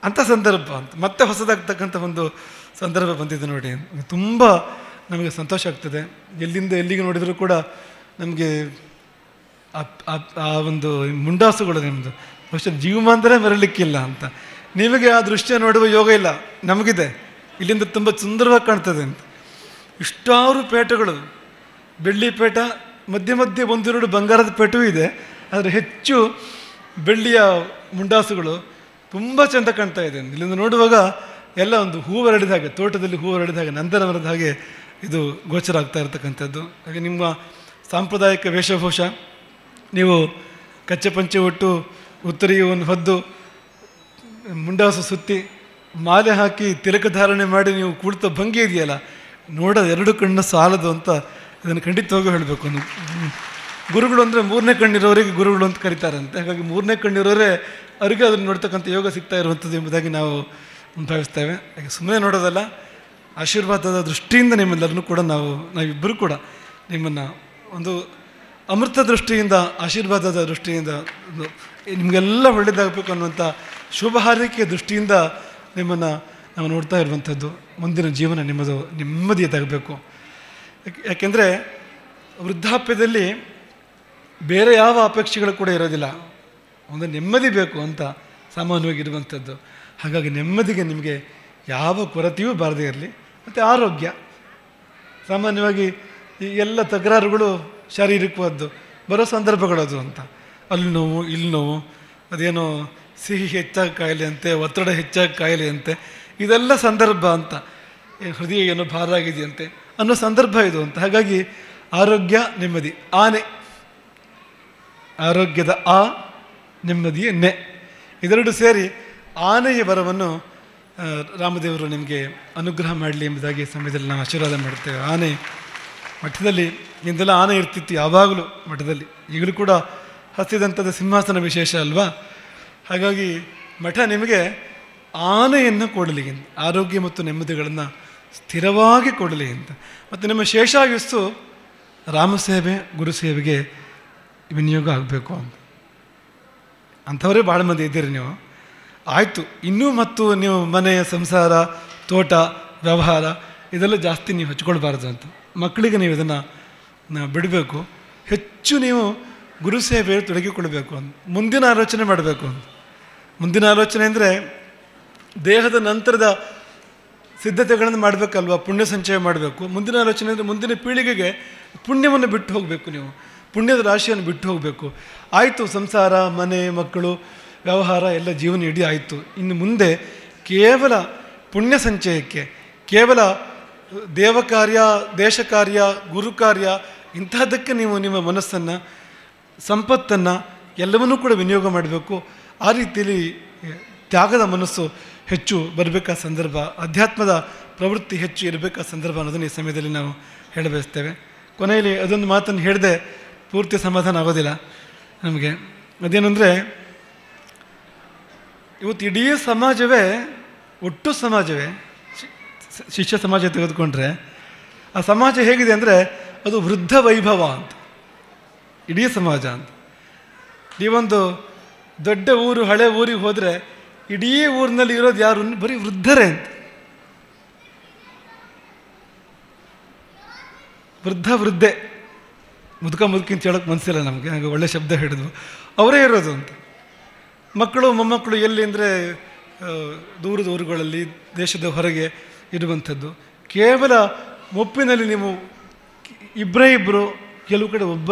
ಅಂಥ ಸಂದರ್ಭ ಅಂತ. ಮತ್ತೆ ಹೊಸದಾಗ್ತಕ್ಕಂಥ ಒಂದು ಸಂದರ್ಭ ಬಂದಿದೆ ನೋಡಿ. ತುಂಬ ನಮಗೆ ಸಂತೋಷ ಆಗ್ತದೆ. ಎಲ್ಲಿಂದ ಎಲ್ಲಿಗೆ ನೋಡಿದರೂ ಕೂಡ ನಮಗೆ ಆ ಒಂದು ಮುಂಡಾಸುಗಳು ನಿಮ್ಮದು ಬಹುಶಃ ಜೀವಮಾನದಲ್ಲೇ ಮರಲಿಕ್ಕಿಲ್ಲ ಅಂತ. ನಿಮಗೆ ಆ ದೃಶ್ಯ ನೋಡುವ ಯೋಗ ಇಲ್ಲ, ನಮಗಿದೆ. ಇಲ್ಲಿಂದ ತುಂಬ ಸುಂದರವಾಗಿ ಕಾಣ್ತದೆ ಅಂತ. ಇಷ್ಟಾರು ಪೇಟಗಳು, ಬೆಳ್ಳಿ ಪೇಟ, ಮಧ್ಯೆ ಮಧ್ಯೆ 1-2 ಬಂಗಾರದ ಪೇಟವೂ ಇದೆ. ಆದರೆ ಹೆಚ್ಚು ಬೆಳ್ಳಿಯ ಮುಂಡಾಸುಗಳು ತುಂಬ ಚೆಂದ ಕಾಣ್ತಾ ಇದೆ. ಇಲ್ಲಿಂದ ನೋಡುವಾಗ ಎಲ್ಲ ಒಂದು ಹೂವು ಹರಡಿದ ಹಾಗೆ, ತೋಟದಲ್ಲಿ ಹೂವು ಹರಡಿದ ಹಾಗೆ, ನಂತರ ಮರದ ಹಾಗೆ ಇದು ಗೋಚರ ಆಗ್ತಾ ಇರತಕ್ಕಂಥದ್ದು. ಹಾಗೆ ನಿಮ್ಮ ಸಾಂಪ್ರದಾಯಿಕ ವೇಷಭೂಷ, ನೀವು ಕಚ್ಚೆ ಪಂಚೆ ಉಟ್ಟು ಉತ್ತರಿಯನ್ನು ಹೊದ್ದು ಮುಂಡಾಸು ಸುತ್ತಿ ಮಾಲೆ ಹಾಕಿ ತಿಲಕ ಧಾರಣೆ ಮಾಡಿ ನೀವು ಕುಳಿತ ಭಂಗಿ ಇದೆಯಲ್ಲ, ನೋಡೋದು 2 ಕಣ್ಣು ಸಾಲದು ಅಂತ ಇದನ್ನು ಖಂಡಿತವಾಗೂ ಹೇಳಬೇಕು. ಗುರುಗಳು ಅಂದರೆ 3ನೇ ಕಣ್ಣಿರೋರಿಗೆ ಗುರುಗಳು ಅಂತ ಕರೀತಾರಂತೆ. ಹಾಗಾಗಿ 3ನೇ ಕಣ್ಣಿರೋರೇ ಅವರಿಗೆ ಅದನ್ನು ನೋಡ್ತಕ್ಕಂಥ ಯೋಗ ಸಿಗ್ತಾ ಇರುವಂಥದ್ದು ಎಂಬುದಾಗಿ ನಾವು ಭಾವಿಸ್ತೇವೆ. ಹಾಗೆ ಸುಮ್ಮನೆ ನೋಡೋದಲ್ಲ, ಆಶೀರ್ವಾದದ ದೃಷ್ಟಿಯಿಂದ ನಿಮ್ಮೆಲ್ಲರನ್ನೂ ಕೂಡ ನಾವಿಬ್ಬರು ಕೂಡ ನಿಮ್ಮನ್ನು ಒಂದು ಅಮೃತ ದೃಷ್ಟಿಯಿಂದ, ಆಶೀರ್ವಾದದ ದೃಷ್ಟಿಯಿಂದ, ನಿಮಗೆಲ್ಲ ಒಳ್ಳೆಯದಾಗಬೇಕು ಅನ್ನುವಂಥ ಶುಭ ಹಾರೈಕೆಯ ದೃಷ್ಟಿಯಿಂದ ನಿಮ್ಮನ್ನು ನಾವು ನೋಡ್ತಾ ಇರುವಂಥದ್ದು. ಮುಂದಿನ ಜೀವನ ನಿಮ್ಮದು ನೆಮ್ಮದಿಯದಾಗಬೇಕು. ಯಾಕೆಂದರೆ ವೃದ್ಧಾಪ್ಯದಲ್ಲಿ ಬೇರೆ ಯಾವ ಅಪೇಕ್ಷೆಗಳು ಕೂಡ ಇರೋದಿಲ್ಲ, ಒಂದು ನೆಮ್ಮದಿ ಬೇಕು ಅಂತ ಸಾಮಾನ್ಯವಾಗಿರುವಂಥದ್ದು. ಹಾಗಾಗಿ ನೆಮ್ಮದಿಗೆ ನಿಮಗೆ ಯಾವ ಕೊರತೆಯೂ ಬಾರದೇ ಇರಲಿ. ಮತ್ತು ಆರೋಗ್ಯ, ಸಾಮಾನ್ಯವಾಗಿ ಈ ಎಲ್ಲ ತಕರಾರುಗಳು ಶಾರೀರಿಕವಾದ್ದು ಬರೋ ಸಂದರ್ಭಗಳದು ಅಂತ. ಅಲ್ಲಿ ನೋವು, ಇಲ್ಲಿ ನೋವು, ಅದೇನೋ ಸಿಹಿ ಹೆಚ್ಚಾಗಿ ಕಾಯಿಲೆ ಅಂತೆ, ಒತ್ತಡ ಹೆಚ್ಚಾಗಿ ಕಾಯಿಲೆ ಅಂತೆ, ಇದೆಲ್ಲ ಸಂದರ್ಭ ಅಂತ. ಹೃದಯ ಏನೋ ಭಾರ ಆಗಿದೆಯಂತೆ ಅನ್ನೋ ಸಂದರ್ಭ ಇದು ಅಂತ. ಹಾಗಾಗಿ ಆರೋಗ್ಯ, ನೆಮ್ಮದಿ, ಆನೆ, ಆರೋಗ್ಯದ ಆ, ನೆಮ್ಮದಿಯ ನೆ, ಇದೆರಡು ಸೇರಿ ಆನೆಯ ವರವನ್ನು ರಾಮದೇವರು ನಿಮಗೆ ಅನುಗ್ರಹ ಮಾಡಲಿ ಎಂಬುದಾಗಿ ಸಮಯದಲ್ಲಿ ನಾವು ಆಶೀರ್ವಾದ ಮಾಡುತ್ತೇವೆ. ಆನೆ ಮಠದಲ್ಲಿ ಇಂದೆಲ್ಲ ಆನೆ ಇರ್ತಿತ್ತು ಯಾವಾಗಲೂ ಮಠದಲ್ಲಿ, ಈಗಲೂ ಕೂಡ ಹತ್ತಿದಂಥದ್ದು ಸಿಂಹಾಸನ ವಿಶೇಷ ಅಲ್ವಾ. ಹಾಗಾಗಿ ಮಠ ನಿಮಗೆ ಆನೆಯನ್ನು ಕೊಡಲಿ, ಆರೋಗ್ಯ ಮತ್ತು ನೆಮ್ಮದಿಗಳನ್ನು ಸ್ಥಿರವಾಗಿ ಕೊಡಲಿ ಅಂತ. ಮತ್ತು ನಿಮ್ಮ ಶೇಷಾಯುಸ್ಸು ರಾಮಸೇವೆ, ಗುರುಸೇವೆಗೆ ವಿನಿಯೋಗ ಆಗಬೇಕು ಅಂತ. ಅಂಥವರೇ ಭಾಳ ಮಂದಿ ಇದ್ದೀರಿ ನೀವು. ಆಯಿತು, ಇನ್ನೂ ಮತ್ತು ನೀವು ಮನೆ, ಸಂಸಾರ, ತೋಟ, ವ್ಯವಹಾರ ಇದೆಲ್ಲ ಜಾಸ್ತಿ ನೀವು ಹಚ್ಕೊಳ್ಬಾರ್ದು ಅಂತ. ಮಕ್ಕಳಿಗೆ ನೀವು ಇದನ್ನು ಬಿಡಬೇಕು. ಹೆಚ್ಚು ನೀವು ಗುರುಸೇವೆಯಲ್ಲಿ ತೊಡಗಿಕೊಳ್ಬೇಕು ಅಂತ. ಮುಂದಿನ ಆಲೋಚನೆ ಮಾಡಬೇಕು ಅಂತ. ಮುಂದಿನ ಆಲೋಚನೆ ಅಂದರೆ ದೇಹದ ನಂತರದ ಸಿದ್ಧತೆಗಳನ್ನು ಮಾಡಬೇಕಲ್ವ, ಪುಣ್ಯ ಸಂಚಯ ಮಾಡಬೇಕು. ಮುಂದಿನ ಆಲೋಚನೆ ಅಂದರೆ ಮುಂದಿನ ಪೀಳಿಗೆಗೆ ಪುಣ್ಯವನ್ನು ಬಿಟ್ಟು ಹೋಗಬೇಕು, ನೀವು ಪುಣ್ಯದ ರಾಶಿಯನ್ನು ಬಿಟ್ಟು ಹೋಗಬೇಕು. ಆಯಿತು, ಸಂಸಾರ, ಮನೆ, ಮಕ್ಕಳು, ವ್ಯವಹಾರ ಎಲ್ಲ ಜೀವನ ಇಡೀ ಆಯಿತು. ಇನ್ನು ಮುಂದೆ ಕೇವಲ ಪುಣ್ಯ ಸಂಚಯಕ್ಕೆ, ಕೇವಲ ದೇವ ಕಾರ್ಯ, ದೇಶ ಕಾರ್ಯ, ಗುರು ಕಾರ್ಯ ಇಂತಹದ್ದಕ್ಕೆ ನೀವು ನಿಮ್ಮ ಮನಸ್ಸನ್ನು, ಸಂಪತ್ತನ್ನು ಎಲ್ಲವನ್ನೂ ಕೂಡ ವಿನಿಯೋಗ ಮಾಡಬೇಕು. ಆ ರೀತಿಯಲ್ಲಿ ತ್ಯಾಗದ ಮನಸ್ಸು ಹೆಚ್ಚು ಬರಬೇಕಾದ ಸಂದರ್ಭ, ಅಧ್ಯಾತ್ಮದ ಪ್ರವೃತ್ತಿ ಹೆಚ್ಚು ಇರಬೇಕಾದ ಸಂದರ್ಭ ಅನ್ನೋದನ್ನು ಈ ಸಮಯದಲ್ಲಿ ನಾವು ಹೇಳಬಯಸ್ತೇವೆ. ಕೊನೆಯಲ್ಲಿ ಅದೊಂದು ಮಾತನ್ನು ಹೇಳಿದೆ ಪೂರ್ತಿ ಸಮಾಧಾನ ಆಗೋದಿಲ್ಲ ನಮಗೆ. ಅದೇನೆಂದರೆ ಇವತ್ತು ಇಡೀ ಸಮಾಜವೇ, ಒಟ್ಟು ಸಮಾಜವೇ, ಶಿಷ್ಯ ಸಮಾಜ ತೆಗೆದುಕೊಂಡ್ರೆ ಆ ಸಮಾಜ ಹೇಗಿದೆ ಅಂದರೆ ಅದು ವೃದ್ಧ ವೈಭವ ಅಂತ, ಇಡೀ ಸಮಾಜ ಅಂತ. ನೀವೊಂದು ದೊಡ್ಡ ಊರು, ಹಳೆ ಊರಿಗೆ ಹೋದರೆ ಇಡೀ ಊರಿನಲ್ಲಿ ಇರೋದು ಯಾರು? ಬರೀ ವೃದ್ಧರೇ ಅಂತ. ವೃದ್ಧೆ, ಮುದುಕಿ ಅಂತ ಹೇಳೋಕ್ಕೆ ಮನಸ್ಸಿಲ್ಲ ನಮಗೆ, ಹಾಗೆ ಒಳ್ಳೆ ಶಬ್ದ ಹಿಡಿದ್ವು. ಅವರೇ ಇರೋದು ಅಂತ. ಮಕ್ಕಳು ಮೊಮ್ಮಕ್ಕಳು ಎಲ್ಲಿ ಅಂದರೆ ದೂರದ ಊರುಗಳಲ್ಲಿ, ದೇಶದ ಹೊರಗೆ ಇರುವಂಥದ್ದು. ಕೇವಲ ಮುಪ್ಪಿನಲ್ಲಿ ನೀವು ಇಬ್ಬರು, ಕೆಲವು ಕಡೆ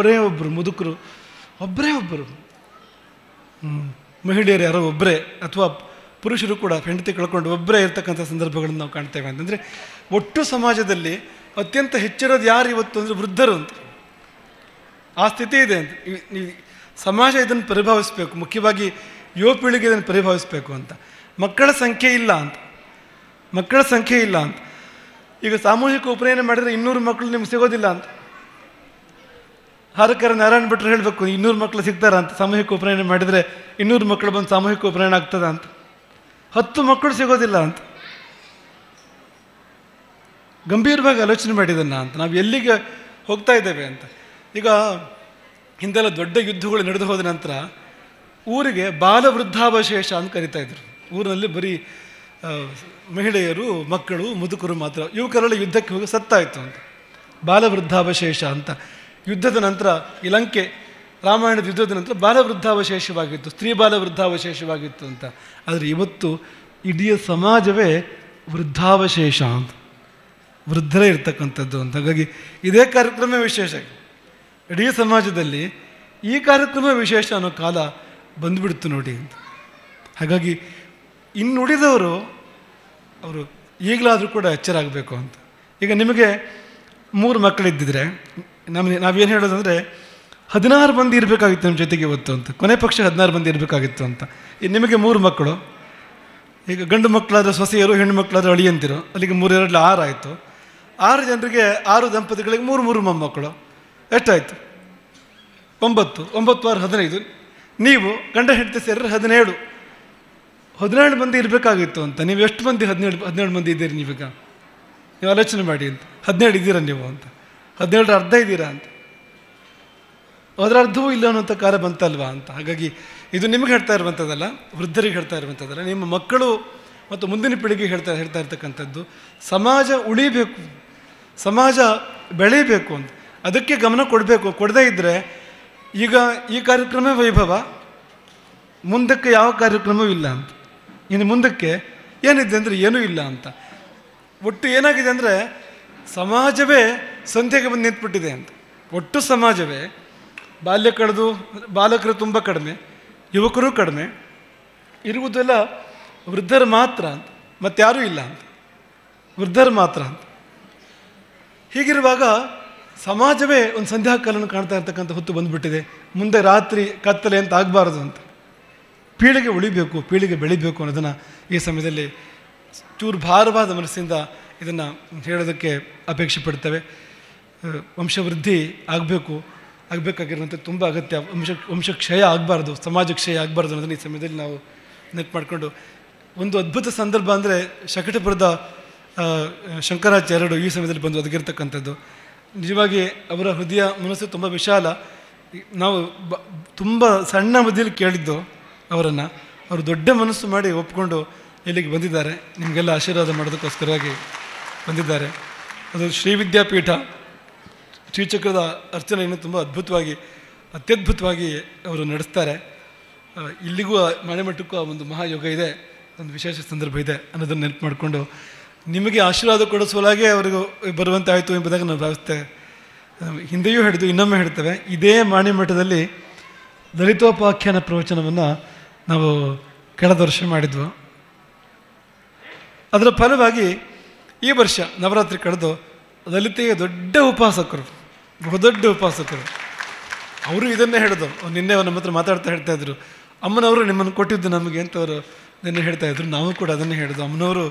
ಒಬ್ಬರು ಮುದುಕರು, ಒಬ್ಬರು ಮಹಿಳೆಯರು ಯಾರೋ ಒಬ್ಬರೇ, ಅಥವಾ ಪುರುಷರು ಕೂಡ ಹೆಂಡತಿ ಕಳ್ಕೊಂಡು ಒಬ್ಬರೇ ಇರ್ತಕ್ಕಂಥ ಸಂದರ್ಭಗಳನ್ನು ನಾವು ಕಾಣ್ತೇವೆ. ಅಂತಂದರೆ ಒಟ್ಟು ಸಮಾಜದಲ್ಲಿ ಅತ್ಯಂತ ಹೆಚ್ಚಿರೋದು ಯಾರು ಇವತ್ತು ಅಂದರೆ ವೃದ್ಧರು ಅಂತ. ಆ ಸ್ಥಿತಿ ಇದೆ ಅಂತ. ಸಮಾಜ ಇದನ್ನು ಪರಿಭಾವಿಸಬೇಕು, ಮುಖ್ಯವಾಗಿ ಯುವ ಪೀಳಿಗೆ ಇದನ್ನು ಪರಿಭಾವಿಸಬೇಕು ಅಂತ. ಮಕ್ಕಳ ಸಂಖ್ಯೆ ಇಲ್ಲ ಅಂತ. ಈಗ ಸಾಮೂಹಿಕ ಉಪನಯನ ಮಾಡಿದರೆ 200 ಮಕ್ಕಳು ನಿಮ್ಗೆ ಸಿಗೋದಿಲ್ಲ ಅಂತ. ಹಾರಕರ ನಾರಾಯಣ ಭಟ್ರು ಹೇಳಬೇಕು, 200 ಮಕ್ಕಳು ಸಿಗ್ತಾರ ಅಂತ. ಸಾಮೂಹಿಕ ಉಪನಯನ ಮಾಡಿದರೆ 200 ಮಕ್ಕಳು ಬಂದು ಸಾಮೂಹಿಕ ಉಪನಯನ ಆಗ್ತದ ಅಂತ. 10 ಮಕ್ಕಳು ಸಿಗೋದಿಲ್ಲ ಅಂತ. ಗಂಭೀರವಾಗಿ ಆಲೋಚನೆ ಮಾಡಿದನ್ನ ಅಂತ. ನಾವು ಎಲ್ಲಿಗೆ ಹೋಗ್ತಾ ಇದ್ದೇವೆ ಅಂತ. ಈಗ ಹಿಂದೆಲ್ಲ ದೊಡ್ಡ ಯುದ್ಧಗಳು ನಡೆದು ಹೋದ ನಂತರ ಊರಿಗೆ ಬಾಲವೃದ್ಧಾವಶೇಷ ಅಂತ ಕರಿತಾ ಇದ್ರು. ಊರಿನಲ್ಲಿ ಬರೀ ಮಹಿಳೆಯರು, ಮಕ್ಕಳು, ಮುದುಕರು ಮಾತ್ರ, ಯುವಕರೆಲ್ಲ ಯುದ್ಧಕ್ಕೆ ಹೋಗಿ ಸತ್ತಾಯಿತು ಅಂತ. ಬಾಲವೃದ್ಧಾವಶೇಷ ಅಂತ. ಯುದ್ಧದ ನಂತರ ಈ ಲಂಕೆ, ರಾಮಾಯಣದ ಯುದ್ಧದ ನಂತರ ಬಾಲವೃದ್ಧಾವಶೇಷವಾಗಿತ್ತು, ಸ್ತ್ರೀ ಬಾಲವೃದ್ಧಾವಶೇಷವಾಗಿತ್ತು ಅಂತ. ಆದರೆ ಇವತ್ತು ಇಡೀ ಸಮಾಜವೇ ವೃದ್ಧಾವಶೇಷ ಅಂತ, ವೃದ್ಧರೇ ಇರ್ತಕ್ಕಂಥದ್ದು ಅಂತ. ಹಾಗಾಗಿ ಇದೇ ಕಾರ್ಯಕ್ರಮ ವಿಶೇಷ. ಇಡೀ ಸಮಾಜದಲ್ಲಿ ಈ ಕಾರ್ಯಕ್ರಮ ವಿಶೇಷ ಅನ್ನೋ ಕಾಲ ಬಂದುಬಿಡ್ತು ನೋಡಿ ಅಂತ. ಹಾಗಾಗಿ ಇನ್ನುಳಿದವರು ಅವರು ಈಗಲಾದರೂ ಕೂಡ ಎಚ್ಚರಾಗಬೇಕು ಅಂತ. ಈಗ ನಿಮಗೆ 3 ಮಕ್ಕಳಿದ್ದಿದ್ರೆ ನಾವೇನು ಹೇಳೋದಂದರೆ 16 ಮಂದಿ ಇರಬೇಕಾಗಿತ್ತು ನಿಮ್ಮ ಜೊತೆಗೆ ಇವತ್ತು ಅಂತ. ಕೊನೆ ಪಕ್ಷ 16 ಮಂದಿ ಇರಬೇಕಾಗಿತ್ತು ಅಂತ. ನಿಮಗೆ 3 ಮಕ್ಕಳು, ಈಗ ಗಂಡು ಮಕ್ಕಳಾದ್ರೆ ಸೊಸೆಯರು, ಹೆಣ್ಣು ಮಕ್ಕಳಾದ್ರೆ ಅಳಿಯಂತಿರು, ಅಲ್ಲಿಗೆ 3 2 6 ಆಯಿತು. 6 ಜನರಿಗೆ, 6 ದಂಪತಿಗಳಿಗೆ 3 ಮೊಮ್ಮಕ್ಕಳು, ಎಷ್ಟಾಯಿತು? 9 9 6 15. ನೀವು ಗಂಡ ಹೆಂಡತಿ ಸೇರಿದ್ರೆ 17 ಮಂದಿ ಇರಬೇಕಾಗಿತ್ತು ಅಂತ. ನೀವು ಎಷ್ಟು ಮಂದಿ? 17 ಮಂದಿ ಇದ್ದೀರಿ ನೀವೀಗ. ನೀವು ಆಲೋಚನೆ ಮಾಡಿ ಅಂತ. 17 ಇದ್ದೀರಾ ನೀವು ಅಂತ. 17ರ ಅರ್ಧ ಇದ್ದೀರಾ ಅಂತ. ಅದರ ಅರ್ಧವೂ ಇಲ್ಲ ಅನ್ನೋಂಥ ಕಾಲ ಬಂತಲ್ವಾ ಅಂತ. ಹಾಗಾಗಿ ಇದು ನಿಮಗೆ ಹೇಳ್ತಾ ಇರುವಂಥದ್ದಲ್ಲ, ವೃದ್ಧರಿಗೆ ಹೇಳ್ತಾ ಇರುವಂಥದ್ದಲ್ಲ, ನಿಮ್ಮ ಮಕ್ಕಳು ಮತ್ತು ಮುಂದಿನ ಪೀಳಿಗೆಗೆ ಹೇಳ್ತಾ ಇರ್ತಕ್ಕಂಥದ್ದು. ಸಮಾಜ ಉಳಿಬೇಕು, ಸಮಾಜ ಬೆಳೀಬೇಕು ಅಂತ. ಅದಕ್ಕೆ ಗಮನ ಕೊಡಬೇಕು. ಕೊಡದೇ ಇದ್ದರೆ ಈಗ ಈ ಕಾರ್ಯಕ್ರಮ ವೈಭವ, ಮುಂದಕ್ಕೆ ಯಾವ ಕಾರ್ಯಕ್ರಮವೂ ಇಲ್ಲ ಅಂತ. ಇನ್ನು ಮುಂದಕ್ಕೆ ಏನಿದೆ ಅಂದರೆ ಏನೂ ಇಲ್ಲ ಅಂತ. ಒಟ್ಟು ಏನಾಗಿದೆ ಅಂದರೆ ಸಮಾಜವೇ ಸಂಧ್ಯೆಗೆ ಬಂದು ನಿಂತುಬಿಟ್ಟಿದೆ ಅಂತ. ಒಟ್ಟು ಸಮಾಜವೇ ಬಾಲ್ಯ ಕಳೆದು, ಬಾಲಕರು ತುಂಬ ಕಡಿಮೆ, ಯುವಕರು ಕಡಿಮೆ, ಇರುವುದೆಲ್ಲ ವೃದ್ಧರು ಮಾತ್ರ ಅಂತ. ಮತ್ತಾರೂ ಇಲ್ಲ ಅಂತ, ವೃದ್ಧರು ಮಾತ್ರ ಅಂತ. ಹೀಗಿರುವಾಗ ಸಮಾಜವೇ ಒಂದು ಸಂಧ್ಯಾಕಾಲವನ್ನು ಕಾಣ್ತಾ ಇರ್ತಕ್ಕಂಥ ಹೊತ್ತು ಬಂದುಬಿಟ್ಟಿದೆ. ಮುಂದೆ ರಾತ್ರಿ ಕತ್ತಲೆ ಅಂತ ಆಗಬಾರ್ದು ಅಂತ. ಪೀಳಿಗೆ ಉಳಿಬೇಕು, ಪೀಳಿಗೆ ಬೆಳಿಬೇಕು ಅನ್ನೋದನ್ನು ಈ ಸಮಯದಲ್ಲಿ ಚೂರು ಭಾರವಾದ ಮನಸ್ಸಿಂದ ಇದನ್ನು ಹೇಳೋದಕ್ಕೆ ಅಪೇಕ್ಷೆ ಪಡ್ತೇವೆ. ವಂಶವೃದ್ಧಿ ಆಗಬೇಕಾಗಿರುವಂಥ ತುಂಬ ಅಗತ್ಯ. ವಂಶಕ್ಷಯ ಆಗಬಾರ್ದು, ಸಮಾಜ ಕ್ಷಯ ಆಗಬಾರ್ದು ಅನ್ನೋದನ್ನು ಈ ಸಮಯದಲ್ಲಿ ನಾವು ನೆನಪು ಮಾಡಿಕೊಂಡು, ಒಂದು ಅದ್ಭುತ ಸಂದರ್ಭ ಅಂದರೆ ಶಕಟಪುರದ ಶಂಕರಾಚಾರ್ಯರು ಈ ಸಮಯದಲ್ಲಿ ಬಂದು ಒದಗಿರ್ತಕ್ಕಂಥದ್ದು. ನಿಜವಾಗಿ ಅವರ ಹೃದಯ ಮನಸ್ಸು ತುಂಬ ವಿಶಾಲ. ನಾವು ತುಂಬ ಸಣ್ಣ ಅವಧಿಯಲ್ಲಿ ಕೇಳಿದ್ದು ಅವರನ್ನು. ಅವರು ದೊಡ್ಡ ಮನಸ್ಸು ಮಾಡಿ ಒಪ್ಕೊಂಡು ಇಲ್ಲಿಗೆ ಬಂದಿದ್ದಾರೆ. ನಿಮಗೆಲ್ಲ ಆಶೀರ್ವಾದ ಮಾಡೋದಕ್ಕೋಸ್ಕರವಾಗಿ ಬಂದಿದ್ದಾರೆ. ಅದು ಶ್ರೀ ವಿದ್ಯಾಪೀಠ ಶ್ರೀಚಕ್ರದ ಅರ್ಚನೆಯನ್ನು ತುಂಬ ಅತ್ಯದ್ಭುತವಾಗಿ ಅವರು ನಡೆಸ್ತಾರೆ. ಇಲ್ಲಿಗೂ ಮನೆಮಟ್ಟಕ್ಕೂ ಒಂದು ಮಹಾಯೋಗ ಇದೆ, ಒಂದು ವಿಶೇಷ ಸಂದರ್ಭ ಇದೆ ಅನ್ನೋದನ್ನು ನೆನಪು ಮಾಡಿಕೊಂಡು ನಿಮಗೆ ಆಶೀರ್ವಾದ ಕೊಡಿಸುವಾಗೆ ಅವರಿಗೂ ಬರುವಂತಾಯಿತು ಎಂಬುದಾಗಿ ನಾವು ಭಾವಿಸ್ತೇವೆ. ಹಿಂದೆಯೂ ಹಿಡಿದು ಇನ್ನೊಮ್ಮೆ ಹೇಳ್ತೇವೆ, ಇದೇ ಮಠದಲ್ಲಿ ದಲಿತೋಪಾಖ್ಯಾನ ಪ್ರವಚನವನ್ನು ನಾವು ಕಳೆದ ವರ್ಷ ಮಾಡಿದ್ವು. ಅದರ ಫಲವಾಗಿ ಈ ವರ್ಷ ನವರಾತ್ರಿ ಕಳೆದು ದಲಿತೆಯ ದೊಡ್ಡ ಉಪಾಸಕರು, ಬಹುದೊಡ್ಡ ಉಪಾಸಕರು, ಅವರು ಇದನ್ನೇ ಹೇಳಿದ್ರು. ನಿನ್ನೆ ಅವ್ರು ನಮ್ಮ ಹತ್ರ ಮಾತಾಡ್ತಾ ಹೇಳ್ತಾಯಿದ್ರು, ಅಮ್ಮನವರು ನಿಮ್ಮನ್ನು ಕೊಟ್ಟಿದ್ದು ನಮಗೆ ಅಂತ ಅವರು ನಿನ್ನೆ ಹೇಳ್ತಾಯಿದ್ರು. ನಾವು ಕೂಡ ಅದನ್ನೇ ಹೇಳಿದ್ದು. ಅಮ್ಮನವರು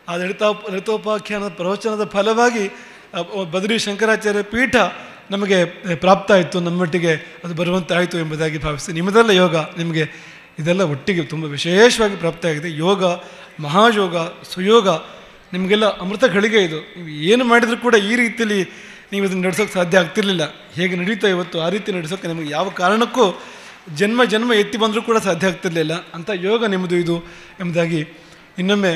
ಆ ದಲಿತೋಪಾಖ್ಯಾನ ಪ್ರವಚನದ ಫಲವಾಗಿ ಬದರಿ ಶಂಕರಾಚಾರ್ಯ ಪೀಠ ನಮಗೆ ಪ್ರಾಪ್ತ ಆಯಿತು, ನಮ್ಮೊಟ್ಟಿಗೆ ಅದು ಬರುವಂತಾಯಿತು ಎಂಬುದಾಗಿ ಭಾವಿಸಿ, ನಿಮ್ಮದೆಲ್ಲ ಯೋಗ ನಿಮಗೆ ಇದೆಲ್ಲ ಒಟ್ಟಿಗೆ ತುಂಬ ವಿಶೇಷವಾಗಿ ಪ್ರಾಪ್ತಿಯಾಗಿದೆ. ಯೋಗ, ಮಹಾಯೋಗ, ಸುಯೋಗ ನಿಮಗೆಲ್ಲ ಅಮೃತ ಘಳಿಗೆ ಇದು. ನೀವು ಏನು ಮಾಡಿದರೂ ಕೂಡ ಈ ರೀತಿಯಲ್ಲಿ ನೀವು ಇದನ್ನು ನಡೆಸೋಕ್ಕೆ ಸಾಧ್ಯ ಆಗ್ತಿರಲಿಲ್ಲ. ಹೇಗೆ ನಡೀತಾ ಇವತ್ತು ಆ ರೀತಿ ನಡೆಸೋಕ್ಕೆ ನಿಮಗೆ ಯಾವ ಕಾರಣಕ್ಕೂ ಜನ್ಮ ಜನ್ಮ ಎತ್ತಿ ಬಂದರೂ ಕೂಡ ಸಾಧ್ಯ ಆಗ್ತಿರಲಿಲ್ಲ. ಅಂಥ ಯೋಗ ನಿಮ್ಮದು ಇದು ಎಂಬುದಾಗಿ ಇನ್ನೊಮ್ಮೆ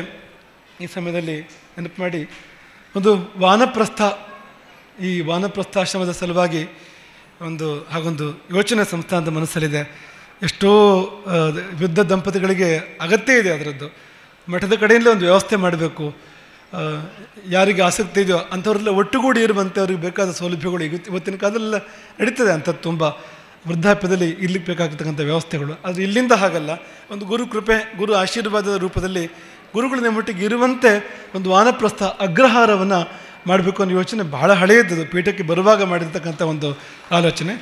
ಈ ಸಮಯದಲ್ಲಿ ನೆನಪು ಮಾಡಿ, ಒಂದು ವಾನಪ್ರಸ್ಥ, ಈ ವಾನಪ್ರಸ್ಥಾಶ್ರಮದ ಸಲುವಾಗಿ ಹಾಗೊಂದು ಯೋಚನೆ ಸಂಸ್ಥಾನದ ಮನಸ್ಸಲ್ಲಿದೆ. ಎಷ್ಟೋ ವೃದ್ಧ ದಂಪತಿಗಳಿಗೆ ಅಗತ್ಯ ಇದೆ ಅದರದ್ದು. ಮಠದ ಕಡೆಯಿಂದಲೇ ಒಂದು ವ್ಯವಸ್ಥೆ ಮಾಡಬೇಕು. ಯಾರಿಗೆ ಆಸಕ್ತಿ ಇದೆಯೋ ಅಂಥವ್ರೆಲ್ಲ ಒಟ್ಟುಗೂಡಿ ಇರುವಂತೆ ಅವ್ರಿಗೆ ಬೇಕಾದ ಸೌಲಭ್ಯಗಳು ಇವತ್ತಿನ ಕಾಲದಲ್ಲೆಲ್ಲ ನಡೀತದೆ. ಅಂಥದ್ದು ತುಂಬ ವೃದ್ಧಾಪ್ಯದಲ್ಲಿ ಇರ್ಲಿಕ್ಕೆ ಬೇಕಾಗತಕ್ಕಂಥ ವ್ಯವಸ್ಥೆಗಳು. ಆದರೆ ಇಲ್ಲಿಂದ ಹಾಗಲ್ಲ. ಒಂದು ಗುರು ಕೃಪೆ, ಗುರು ಆಶೀರ್ವಾದದ ರೂಪದಲ್ಲಿ ಗುರುಗಳ ನಮ್ಮೊಟ್ಟಿಗೆ ಇರುವಂತೆ ಒಂದು ವಾನಪ್ರಸ್ಥ ಅಗ್ರಹಾರವನ್ನು ಮಾಡಬೇಕು ಅನ್ನೋ ಯೋಚನೆ ಬಹಳ ಹಳೆಯದ್ದು. ಪೀಠಕ್ಕೆ ಬರುವಾಗ ಮಾಡಿರ್ತಕ್ಕಂಥ ಒಂದು ಆಲೋಚನೆ.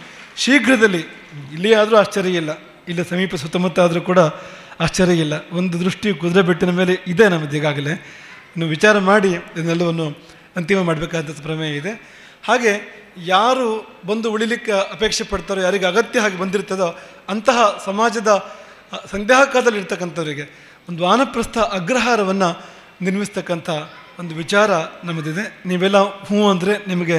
ಶೀಘ್ರದಲ್ಲಿ ಇಲ್ಲಿ ಆದರೂ ಆಶ್ಚರ್ಯ ಇಲ್ಲ, ಇಲ್ಲಿ ಸಮೀಪ ಸುತ್ತಮುತ್ತ ಆದರೂ ಕೂಡ ಆಶ್ಚರ್ಯ ಇಲ್ಲ. ಒಂದು ದೃಷ್ಟಿ ಕುದುರೆ ಬೆಟ್ಟಿನ ಮೇಲೆ ಇದೆ ನಮ್ಮದು ಈಗಾಗಲೇ. ಇನ್ನು ವಿಚಾರ ಮಾಡಿ ಇದನ್ನೆಲ್ಲವನ್ನು ಅಂತಿಮ ಮಾಡಬೇಕಾದ ಪ್ರಮೇಯ ಇದೆ. ಹಾಗೆ ಯಾರು ಬಂದು ಉಳಿಲಿಕ್ಕೆ ಅಪೇಕ್ಷೆ ಪಡ್ತಾರೋ, ಯಾರಿಗೆ ಅಗತ್ಯ ಹಾಗೆ ಬಂದಿರ್ತದೋ ಅಂತಹ ಸಮಾಜದ ಸಂಧ್ಯಾಕಾಲದಲ್ಲಿ ಇರ್ತಕ್ಕಂಥವರಿಗೆ ಒಂದು ವಾನಪ್ರಸ್ಥ ಅಗ್ರಹಾರವನ್ನು ನಿರ್ಮಿಸ್ತಕ್ಕಂಥ ಒಂದು ವಿಚಾರ ನಮ್ಮದಿದೆ. ನೀವೆಲ್ಲ ಹ್ಞೂ ಅಂದರೆ, ನಿಮಗೆ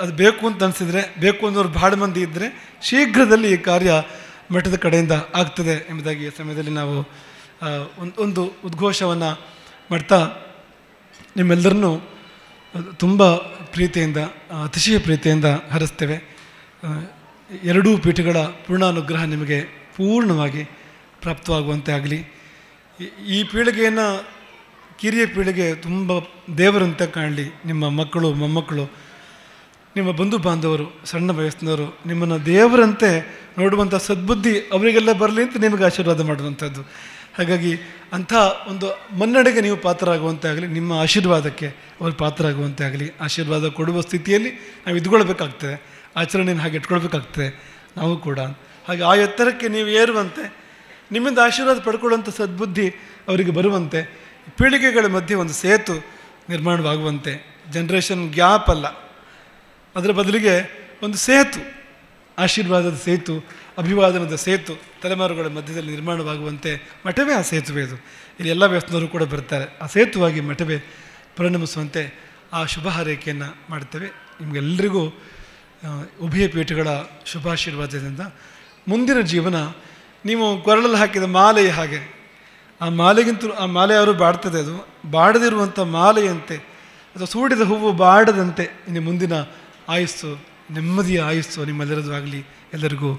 ಅದು ಬೇಕು ಅಂತ ಅನಿಸಿದರೆ, ಬೇಕು ಅನ್ನೋರು ಭಾಳ ಮಂದಿ ಇದ್ದರೆ ಶೀಘ್ರದಲ್ಲಿ ಈ ಕಾರ್ಯ ಮಠದ ಕಡೆಯಿಂದ ಆಗ್ತದೆ ಎಂಬುದಾಗಿ ಈ ಸಮಯದಲ್ಲಿ ನಾವು ಒಂದು ಉದ್ಘೋಷವನ್ನು ಮಾಡ್ತಾ ನಿಮ್ಮೆಲ್ಲರನ್ನೂ ತುಂಬ ಪ್ರೀತಿಯಿಂದ, ಅತಿಶಯ ಪ್ರೀತಿಯಿಂದ ಹರಿಸ್ತೇವೆ. ಎರಡೂ ಪೀಠಗಳ ಪೂರ್ಣಾನುಗ್ರಹ ನಿಮಗೆ ಪೂರ್ಣವಾಗಿ ಪ್ರಾಪ್ತವಾಗುವಂತೆ ಆಗಲಿ. ಈ ಪೀಳಿಗೆಯನ್ನು, ಕಿರಿಯ ಪೀಳಿಗೆ ತುಂಬ ದೇವರಂತೆ ಕಾಣಲಿ. ನಿಮ್ಮ ಮಕ್ಕಳು, ಮೊಮ್ಮಕ್ಕಳು, ನಿಮ್ಮ ಬಂಧು ಬಾಂಧವರು, ಸಣ್ಣ ವಯಸ್ಸಿನವರು ನಿಮ್ಮನ್ನು ದೇವರಂತೆ ನೋಡುವಂಥ ಸದ್ಬುದ್ಧಿ ಅವರಿಗೆಲ್ಲ ಬರಲಿ ಅಂತ ನಿಮಗೆ ಆಶೀರ್ವಾದ ಮಾಡುವಂಥದ್ದು. ಹಾಗಾಗಿ ಅಂಥ ಒಂದು ಮನ್ನಡೆಗೆ ನೀವು ಪಾತ್ರರಾಗುವಂತೆ ಆಗಲಿ, ನಿಮ್ಮ ಆಶೀರ್ವಾದಕ್ಕೆ ಅವರು ಪಾತ್ರರಾಗುವಂತೆ ಆಗಲಿ. ಆಶೀರ್ವಾದ ಕೊಡುವ ಸ್ಥಿತಿಯಲ್ಲಿ ನಾವು ಇದ್ಕೊಳ್ಬೇಕಾಗ್ತದೆ, ಆಚರಣೆಯನ್ನು ಹಾಗೆ ಇಟ್ಕೊಳ್ಬೇಕಾಗ್ತದೆ ನಾವು ಕೂಡ. ಹಾಗೆ ಆ ಎತ್ತರಕ್ಕೆ ನೀವು ಏರುವಂತೆ, ನಿಮ್ಮಿಂದ ಆಶೀರ್ವಾದ ಪಡ್ಕೊಳ್ಳುವಂಥ ಸದ್ಬುದ್ಧಿ ಅವರಿಗೆ ಬರುವಂತೆ, ಪೀಳಿಗೆಗಳ ಮಧ್ಯೆ ಒಂದು ಸೇತು ನಿರ್ಮಾಣವಾಗುವಂತೆ, ಜನ್ರೇಷನ್ ಗ್ಯಾಪ್ ಅಲ್ಲ, ಅದರ ಬದಲಿಗೆ ಒಂದು ಸೇತು, ಆಶೀರ್ವಾದದ ಸೇತು, ಅಭಿವಾದನದ ಸೇತು ತಲೆಮಾರುಗಳ ಮಧ್ಯದಲ್ಲಿ ನಿರ್ಮಾಣವಾಗುವಂತೆ ಮಠವೇ ಆ ಸೇತುವೆ. ಇದು ಇಲ್ಲಿ ಎಲ್ಲ ವ್ಯವಸ್ಥೆಯವರು ಕೂಡ ಬರ್ತಾರೆ. ಆ ಸೇತುವಾಗಿ ಮಠವೇ ಪರಿಣಮಿಸುವಂತೆ ಆ ಶುಭ ಹಾರೈಕೆಯನ್ನು ಮಾಡ್ತೇವೆ. ನಿಮಗೆಲ್ಲರಿಗೂ ಉಭಯ ಪೀಠಗಳ ಶುಭಾಶೀರ್ವಾದದಿಂದ ಮುಂದಿನ ಜೀವನ ನೀವು ಕೊರಳಲ್ಲಿ ಹಾಕಿದ ಮಾಲೆಯ ಹಾಗೆ, ಆ ಮಾಲೆಗಿಂತಲೂ ಆ ಮಾಲೆ ಅವರು ಬಾಡ್ತದೆ, ಅದು ಬಾಡದಿರುವಂಥ ಮಾಲೆಯಂತೆ ಅಥವಾ ಸೂಡಿದ ಹೂವು ಬಾಡದಂತೆ ಇನ್ನು ಮುಂದಿನ ಆಯುಸ್ಸು, ನೆಮ್ಮದಿಯ ಆಯುಸ್ಸು ನಿಮ್ಮೆಲ್ಲರದು ಆಗಲಿ, ಎಲ್ಲರಿಗೂ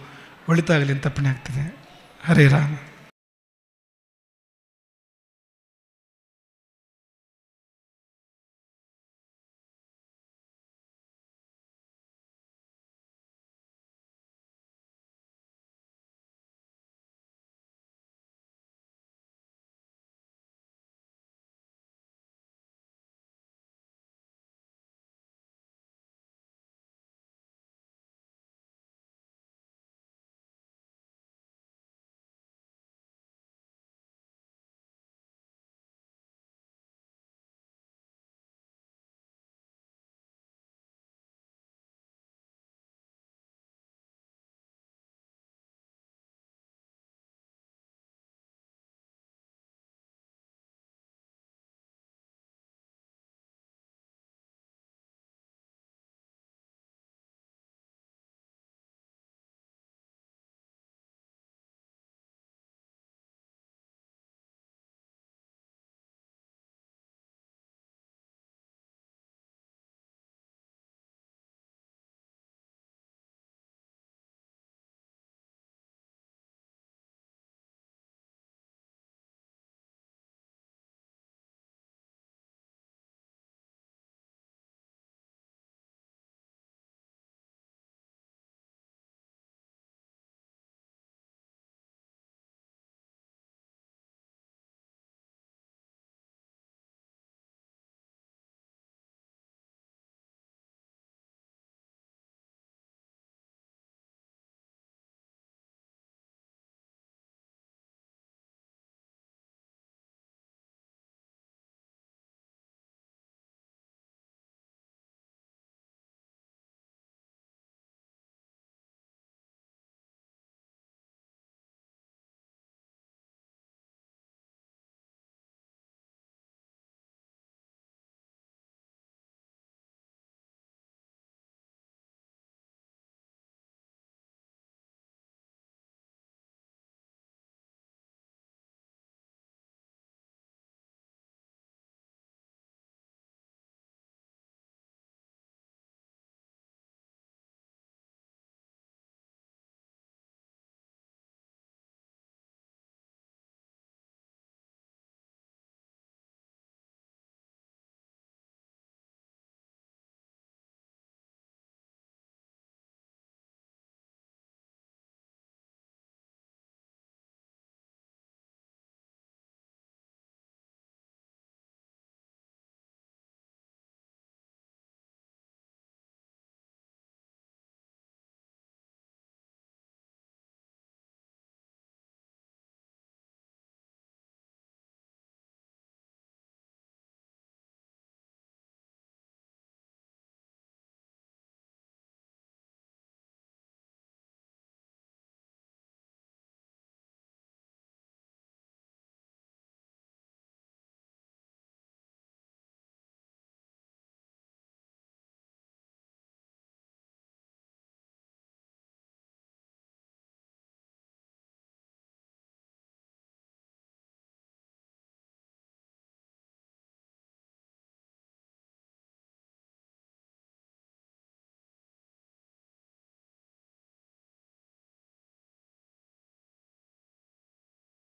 ಒಳಿತಾಗಲಿ ಅಂತ ಅರ್ಪಣೆ ಆಗ್ತದೆ. ಹರೇ ರಾಮ.